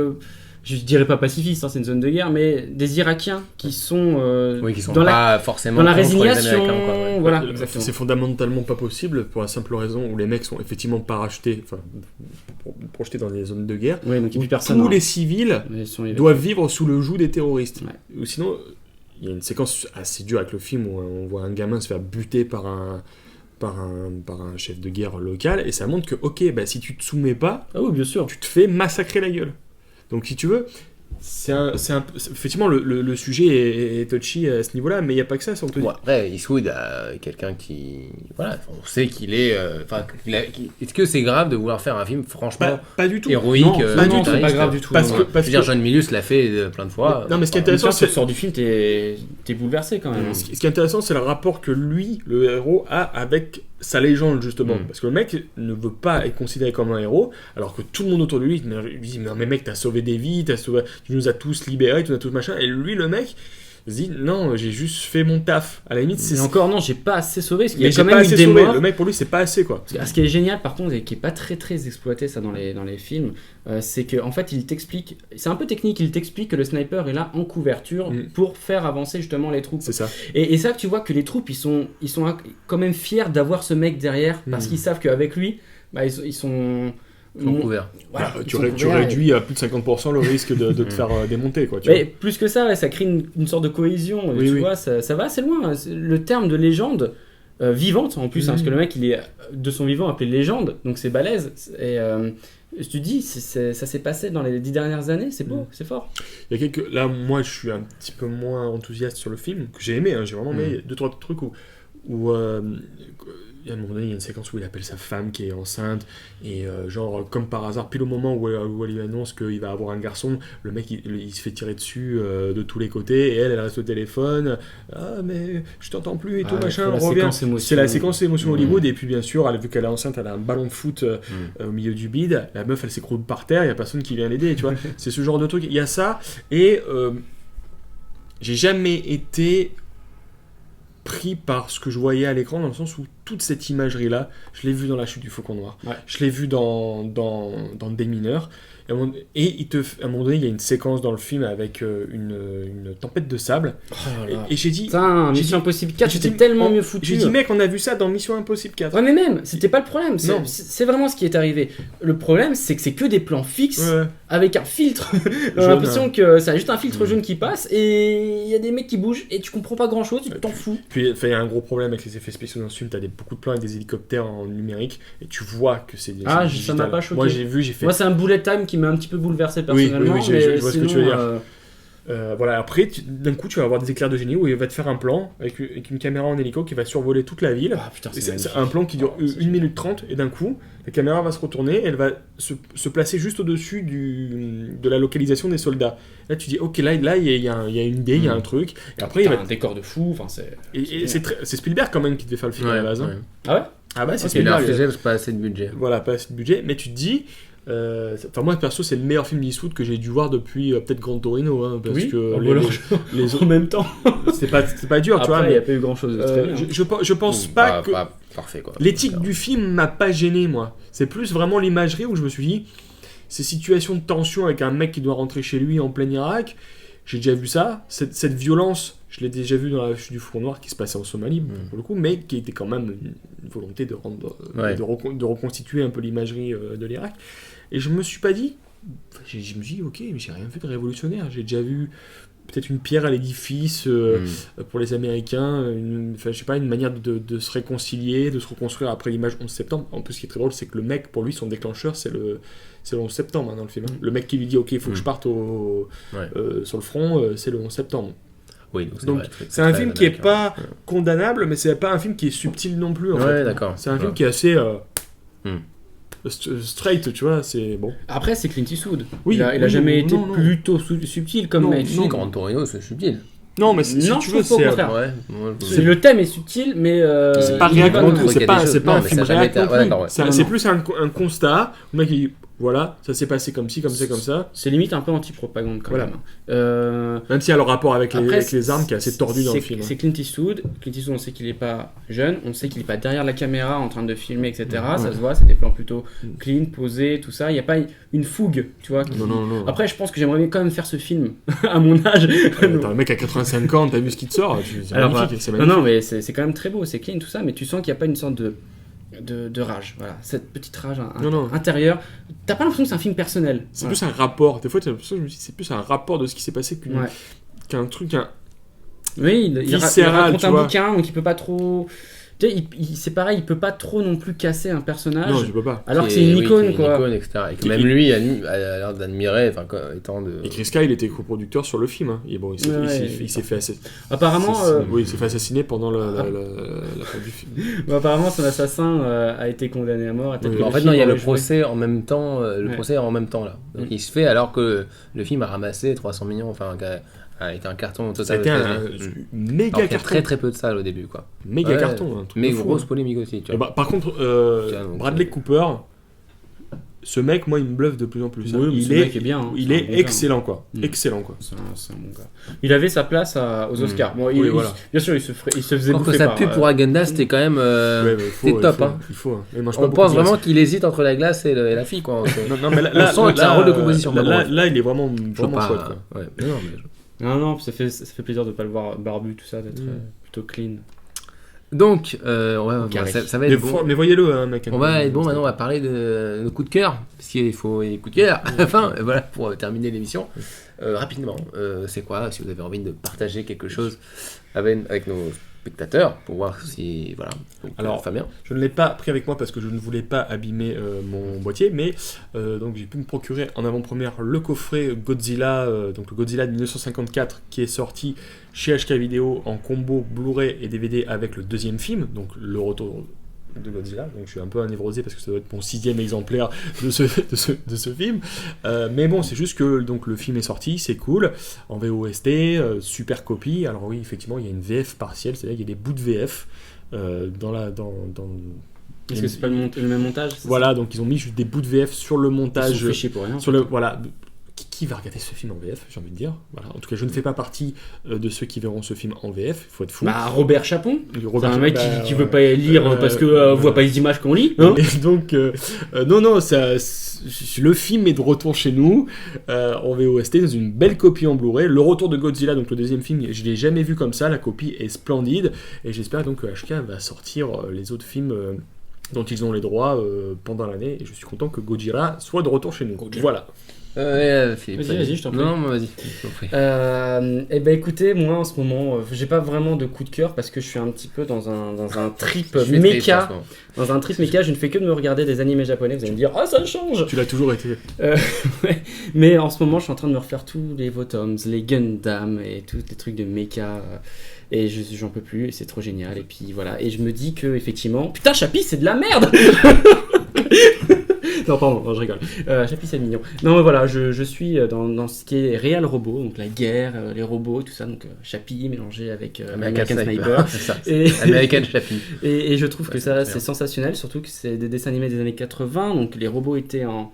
je dirais pas pacifiste, hein, c'est une zone de guerre, mais des Irakiens qui sont, Qui sont dans pas forcément dans la contre les résignation. Américains, quoi, ouais. Voilà, C'est exactement. fondamentalement pas possible pour la simple raison où les mecs sont effectivement parachutés, enfin projetés dans des zones de guerre. Ouais, donc il y a plus personne. Tous hein. les civils Ils sont- doivent vivre sous le joug des terroristes. Ouais. Ou sinon, il y a une séquence assez dure avec le film où on voit un gamin se faire buter par un chef de guerre local, et ça montre que, ok, bah, si tu te soumets pas, Ah oui, bien sûr. tu te fais massacrer la gueule. Donc si tu veux, effectivement, le sujet est touchy à ce niveau-là, mais il n'y a pas que ça, si on te dit. Bon, après, Eastwood a quelqu'un qui. Voilà, on sait qu'il est. Est-ce que c'est grave de vouloir faire un film, franchement, Pas du tout. héroïque Non, pas du tout, c'est pas militariste, grave du tout. Parce non, que, non. Je parce veux dire, que John Milius l'a fait plein de fois. non, mais ce qui est En même temps, intéressant, si tu c'est sors du film, t'es bouleversé quand même. ce qui est intéressant, c'est le rapport que lui, le héros, a avec sa légende, justement. Parce que le mec ne veut pas être considéré comme un héros, alors que tout le monde autour de lui lui dit, non mais mec, t'as sauvé des vies, tu nous as tous libérés, tu nous as tous machin. Et lui, le mec, se dit, non, j'ai juste fait mon taf. À la limite, Mais encore, non, j'ai pas assez sauvé, parce qu'il y mais a j'ai quand pas même eu assez des sauvé. morts. Le mec, pour lui, c'est pas assez, quoi. Ce qui est génial par contre et qui est pas très très exploité ça dans les films, c'est qu'en fait il t'explique, c'est un peu technique, il t'explique que le sniper est là en couverture pour faire avancer justement les troupes. C'est ça. Et ça que tu vois que les troupes ils sont quand même fiers d'avoir ce mec derrière parce qu'ils savent qu'avec lui bah, ils sont Couvert. voilà, Bah, ils tu sont tu couverts réduis à plus de 50% le risque de te faire démonter, quoi. Tu Mais plus que ça, ouais, ça crée une sorte de cohésion. Oui, tu oui. vois, ça va assez loin. Le terme de légende vivante en plus, hein, parce que le mec il est de son vivant appelé légende, donc c'est balèze. Et je te dis, ça s'est passé dans les 10 dernières années, c'est beau, c'est fort. Il y a quelques... Là, moi, je suis un petit peu moins enthousiaste sur le film, que j'ai aimé, hein, j'ai vraiment aimé 2-3 trucs où à un moment donné, il y a une séquence où il appelle sa femme qui est enceinte, et genre, comme par hasard, pile au moment où elle lui annonce qu'il va avoir un garçon, le mec, il se fait tirer dessus de tous les côtés, et elle reste au téléphone, « Ah, mais je t'entends plus, et tout, machin, reviens ». C'est la séquence émotion Hollywood, et puis bien sûr, vu qu'elle est enceinte, elle a un ballon de foot au milieu du bide, la meuf, elle s'écroule par terre, il n'y a personne qui vient l'aider, tu vois. C'est ce genre de truc. Il y a ça, et j'ai jamais été pris par ce que je voyais à l'écran, dans le sens où toute cette imagerie-là, je l'ai vue dans La Chute du Faucon Noir. Ouais. Je l'ai vue dans Des Mineurs. À un moment donné, il y a une séquence dans le film avec une tempête de sable. Et j'ai dit... Putain, j'ai Mission dit- Impossible 4, j'ai c'était dit- tellement mieux foutu. J'ai dit, mec, on a vu ça dans Mission Impossible 4. Ouais, mais même, c'était pas le problème. Non. C'est vraiment ce qui est arrivé. Le problème, c'est que c'est que des plans fixes Ouais. avec un filtre. On a Jaune. l'impression que ça a juste un filtre jaune qui passe et il y a des mecs qui bougent et tu comprends pas grand chose, tu t'en fous. Puis il y a un gros problème avec les effets spéciaux dans ce film, t'as beaucoup de plans avec des hélicoptères en numérique, et tu vois que c'est Ah, c'est ça digital. m'a pas choqué. Moi j'ai fait... Moi, c'est un bullet time qui m'a un petit peu bouleversé personnellement. oui, je mais vois ce que tu sinon, veux dire. Voilà, après, d'un coup, tu vas avoir des éclairs de génie où il va te faire un plan avec une caméra en hélico qui va survoler toute la ville. Ah putain, Et c'est c'est un plan qui dure 1 minute 30, et d'un coup, la caméra va se retourner, elle va se placer juste au-dessus de la localisation des soldats. Là, tu dis, ok, là, il y a une idée, il y a un truc. Et après, il va... un décor de fou. Enfin, c'est. Et c'est Spielberg quand même qui devait faire le film à la base. Hein. Ah ouais. Ah bah, c'est Ok, Il a Spielberg. refusé parce que pas assez de budget. Voilà, pas assez de budget, mais tu te dis... Enfin, moi perso, c'est le meilleur film d'Eastwood que j'ai dû voir depuis peut-être Gran Torino, hein, parce Oui, que les en autres, même temps. c'est pas dur, tu vois. Après, il n'y Mais a pas eu grand chose de très bien. je pense pas que Pas parfait, quoi. l'éthique du film m'a pas gêné, moi. C'est plus vraiment l'imagerie où je me suis dit, ces situations de tension avec un mec qui doit rentrer chez lui en plein Irak, j'ai déjà vu ça. Cette violence, je l'ai déjà vu dans La Chute du Faucon Noir qui se passait en Somalie, pour le coup, mais qui était quand même une volonté de rendre, de reconstituer un peu l'imagerie de l'Irak. Et je me suis pas dit, je me suis dit, ok, mais j'ai rien fait de révolutionnaire. J'ai déjà vu peut-être une pierre à l'édifice pour les Américains, je sais pas, une manière de se réconcilier, de se reconstruire après l'image 11 septembre. En plus, ce qui est très drôle, c'est que le mec, pour lui, son déclencheur, c'est le 11 septembre hein, dans le film. Le mec qui lui dit, ok, il faut que je parte sur le front, c'est le 11 septembre. Oui, Donc, c'est un film qui est pas condamnable, mais c'est pas un film qui est subtil non plus. En fait. D'accord. C'est un film qui est assez. straight, tu vois, c'est bon. Après, c'est Clint Eastwood. Oui, il a oui, jamais non, été non. plutôt subtil comme Non, mec. Si, Grand Torino, c'est subtil. Non, mais si Non, tu je veux, trouve pas au c'est... contraire. Ouais. Le thème est subtil, mais C'est pas il est réac non non, plus, il y a des choses- c'est pas non, un mais film ça a jamais réac été- non ouais, plus. d'accord, ouais. C'est Non. plus un constat. Le mec, il dit, voilà, ça s'est passé comme ci, comme ça, comme ça. c'est limite un peu anti-propagande quand Voilà. même. Même s'il y a le rapport avec Après, les armes qui est assez tordu dans le film. C'est Clint Eastwood. Clint Eastwood, on sait qu'il est pas jeune, on sait qu'il est pas derrière la caméra en train de filmer, etc. Ça se voit, c'est des plans plutôt clean, posés, tout ça. Il n'y a pas une fougue, tu vois. Non. Après, je pense que j'aimerais bien quand même faire ce film à mon âge. T'as un mec à 85 ans, t'as vu ce qui te sort, c'est Alors, magnifique. C'est non, magnifique. non, mais c'est quand même très beau, c'est clean, tout ça, mais tu sens qu'il n'y a pas une sorte de rage. Voilà, cette petite rage Non. intérieure. T'as pas l'impression que c'est un film personnel. C'est Voilà. plus un rapport. Des fois, t'as l'impression que je me dis, c'est plus un rapport de ce qui s'est passé Ouais. qu'un truc. Oui, il Viscéral, raconte tu un vois. bouquin, donc il peut pas trop. Tu sais, c'est pareil, il peut pas trop non plus casser un personnage. Non, je peux pas. Alors que c'est une icône, Une quoi. icône, etc. Et que même lui a l'air d'admirer, enfin, étant de. Et Chris Kyle était coproducteur sur le film. Hein. Et bon, il s'est fait Apparemment, oui, il s'est fait assassiner pendant la fin du film. apparemment, son assassin a été condamné à mort. Et peut-être Oui. que En le fait, film non, il y a le aurait joué. procès en même temps. Le Ouais. procès est en même temps là. Donc il se fait alors que le film a ramassé 300 millions, enfin, a été un carton Ça a total. été un Alors méga qu'il y a carton. très très peu de salles au début, quoi. Méga Ouais, carton. Un truc Mais de fou, grosse hein. polémique aussi, tu Et vois. bah, par contre, Tiens, donc, Bradley Cooper, ce mec, moi, il me bluffe de plus en plus. hein. Oui, mais ce mec est bien. hein. Il C'est un est bon gars, excellent, quoi. Mm. Excellent, quoi. C'est un bon gars. Il avait sa place aux Oscars. Bon, Oui, voilà. bien sûr, il se faisait Encore que bouffer sa par, pub pour Agenda, c'était quand même. Ouais, mais c'est top, hein. Il faut. Il mange pas On beaucoup pense de glace. vraiment qu'il hésite entre la glace et la fille, quoi. Non, mais On sent que c'est un rôle de composition, Là, mais bon, là, il est vraiment Je vois pas. chouette, quoi. Ouais. Non, mais Non, ça fait plaisir de pas le voir barbu, tout ça, d'être plutôt clean. Donc, Carré. ça va être bon. Mais voyez-le, hein, mec. On va être bon maintenant, on va parler de nos coups de cœur, parce qu'il faut des coups de cœur à la fin, voilà, pour terminer l'émission. Rapidement, c'est quoi, si vous avez envie de partager quelque chose avec nos spectateurs, pour voir si, voilà, donc, Alors, Fabien. Je ne l'ai pas pris avec moi parce que je ne voulais pas abîmer mon boîtier, mais donc j'ai pu me procurer en avant-première le coffret Godzilla, donc le Godzilla de 1954 qui est sorti chez HK Vidéo en combo Blu-ray et DVD avec le deuxième film, donc le retour de Godzilla. Donc je suis un peu névrosé parce que ça doit être mon 6e exemplaire de ce film. Mais bon, c'est juste que donc, le film est sorti, c'est cool, en VOST, super copie. Alors oui, effectivement, il y a une VF partielle, c'est-à-dire qu'il y a des bouts de VF dans Est-ce que c'est pas le même montage c'est voilà, donc ils ont mis juste des bouts de VF sur le ça Ils montage. sont fait chier pour rien. Sur le, voilà. Qui va regarder ce film en VF, j'ai envie de dire. Voilà. En tout cas, je ne fais pas partie de ceux qui verront ce film en VF, il faut être fou. Bah, Robert Chapon, Robert- c'est un mec bah, qui veut pas lire parce que voit pas les images qu'on lit. Hein Et donc, non, le film est de retour chez nous, en VOST, dans une belle copie en Blu-ray. Le retour de Godzilla, donc le deuxième film, je l'ai jamais vu comme ça, la copie est splendide, et j'espère donc que HK va sortir les autres films dont ils ont les droits pendant l'année, et je suis content que Godzilla soit de retour chez nous. Voilà. Philippe, Vas-y, je t'en prie. Non, vas-y, je t'en prie. Eh ben écoutez, moi en ce moment, j'ai pas vraiment de coup de cœur parce que je suis un petit peu dans un trip Je suis triste en méca. ce moment. Dans un trip méca, je ne fais que de me regarder des animés japonais. Vous allez me dire, ah ça change. Tu l'as toujours été. Ouais. Mais en ce moment, je suis en train de me refaire tous les Votoms, les Gundam et tous les trucs de méca. Et j'en peux plus, et c'est trop génial. Et puis voilà. Et je me dis que effectivement, putain, Chappie, c'est de la merde. Non, pardon, non, je rigole. Chappie, c'est mignon. Non, mais voilà, je suis dans ce qui est réel robot, donc la guerre, les robots, tout ça. Donc Chappie mélangé avec American Sniper. C'est ça. Et, American Chappie. et je trouve que Ouais, ça, c'est c'est sensationnel, surtout que c'est des dessins animés des années 80, donc les robots étaient en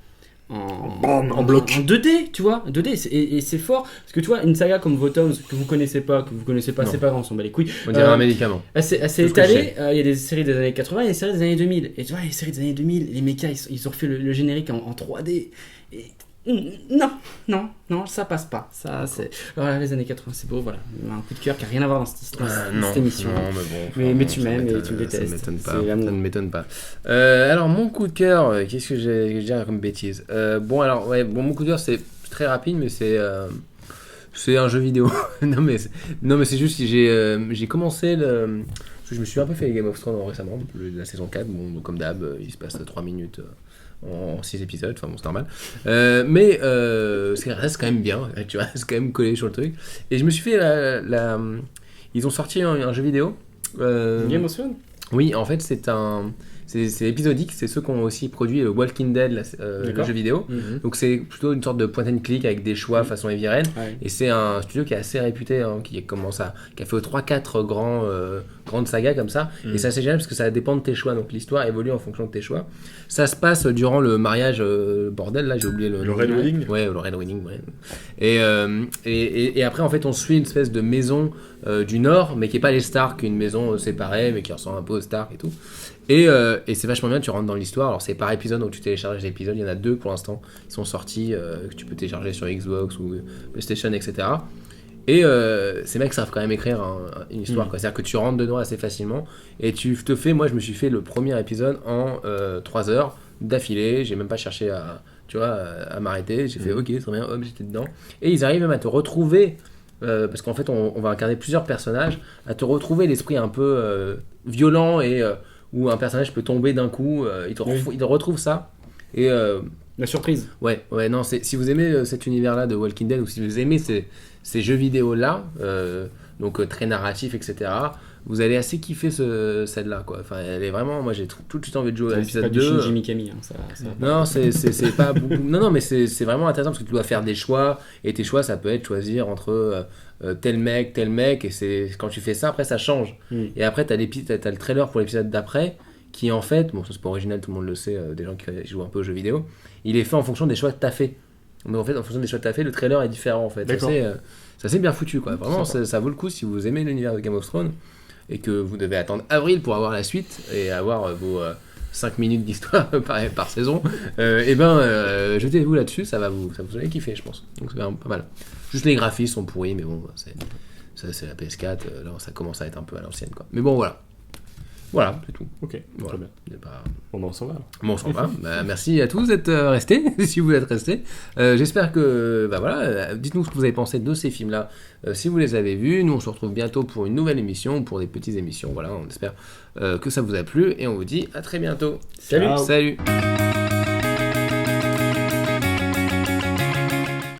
bloc. en 2D, tu vois, 2D, et c'est fort, parce que tu vois, une saga comme Votoms, que vous connaissez pas, Non. c'est pas grave, on s'en bat les couilles, On dirait un médicament. assez C'est ce que étalé, il y a des séries des années 80 et des séries des années 2000, et tu vois, les séries des années 2000, les mechas, ils ont refait le générique en 3D, et non, ça passe pas, ça, c'est, voilà, les années 80, c'est beau, voilà, un coup de cœur qui a rien à voir dans cette émission. Non, mais bon. Mais tu m'aimes et tu me détestes. Ça ne m'étonne pas. C'est l'amour. Ça ne m'étonne pas. Alors, mon coup de cœur, qu'est-ce que je dirais comme bêtise bon, alors, ouais, mon coup de cœur, c'est très rapide, mais c'est un jeu vidéo. non, mais c'est juste que j'ai commencé le. Parce que je me suis un peu fait Game of Thrones récemment, la saison 4. Bon, donc, comme d'hab, il se passe 3 minutes. En 6 épisodes, enfin bon, c'est normal. Mais ça reste quand même bien, tu vois, c'est quand même collé sur le truc. Et je me suis fait ils ont sorti un jeu vidéo. Game of Thrones. Oui, en fait, c'est épisodique, c'est ceux qui ont aussi produit Walking Dead, le D'accord. jeu vidéo. Donc c'est plutôt une sorte de point and click avec des choix façon Heavy Rain. Ouais. Et c'est un studio qui est assez réputé, hein, qui a fait 3-4 grandes sagas comme ça. Et c'est assez génial parce que ça dépend de tes choix. Donc l'histoire évolue en fonction de tes choix. Ça se passe durant le mariage bordel, là j'ai oublié le Le Red Wedding. Ouais, le Red Wedding, ouais. Et après en fait on suit une espèce de maison du Nord, mais qui est pas les Stark, une maison séparée, mais qui ressemble un peu aux Stark et tout. Et c'est vachement bien, tu rentres dans l'histoire. Alors c'est par épisode, donc tu télécharges les épisodes. Il y en a 2 pour l'instant qui sont sortis, que tu peux télécharger sur Xbox ou PlayStation, etc. Et ces mecs savent quand même écrire une histoire, quoi. C'est-à-dire que tu rentres dedans assez facilement et tu te fais. Moi, je me suis fait le premier épisode en 3 heures d'affilée. J'ai même pas cherché à m'arrêter. J'ai fait OK, très bien, hop, j'étais dedans. Et ils arrivent même à te retrouver. Parce qu'en fait, on va incarner plusieurs personnages, à te retrouver l'esprit un peu violent et où un personnage peut tomber d'un coup. Il te retrouve ça. Et La surprise. ouais, non, si vous aimez cet univers-là de Walking Dead ou si vous aimez ces jeux vidéo-là, donc très narratifs, etc., vous allez assez kiffer celle-là, quoi. Enfin, elle est vraiment. Moi, j'ai tout de suite envie de jouer à C'est l'épisode pas 2. du Shinji Mikami. Hein, ça... Non, c'est pas beaucoup. Non, mais c'est vraiment intéressant parce que tu dois faire des choix et tes choix, ça peut être choisir entre tel mec, et c'est quand tu fais ça, après ça change. Et après, t'as le trailer pour l'épisode d'après qui en fait, bon, ça c'est pas original, tout le monde le sait, des gens qui jouent un peu aux jeux vidéo, il est fait en fonction des choix que t'as fait. Donc en fait, en fonction des choix que t'as fait, le trailer est différent en fait. D'accord. Ça c'est bien foutu, quoi. Vraiment, ça vaut le coup si vous aimez l'univers de Game of Thrones et que vous devez attendre avril pour avoir la suite et avoir vos 5 minutes d'histoire par saison, jetez-vous là-dessus, ça vous allez kiffer, je pense. Donc c'est vraiment pas mal. Juste les graphismes sont pourris, mais bon, c'est la PS4, là ça commence à être un peu à l'ancienne, quoi. Mais bon, voilà, c'est tout. Ok, Voilà. très bien. C'est pas... Bon, ben, on s'en va alors. Bon, on s'en va. Merci à tous d'être restés, si vous êtes restés. J'espère que, dites-nous ce que vous avez pensé de ces films-là, si vous les avez vus. Nous, on se retrouve bientôt pour une nouvelle émission, pour des petites émissions. Voilà, on espère que ça vous a plu et on vous dit à très bientôt. Salut. Ciao. Salut.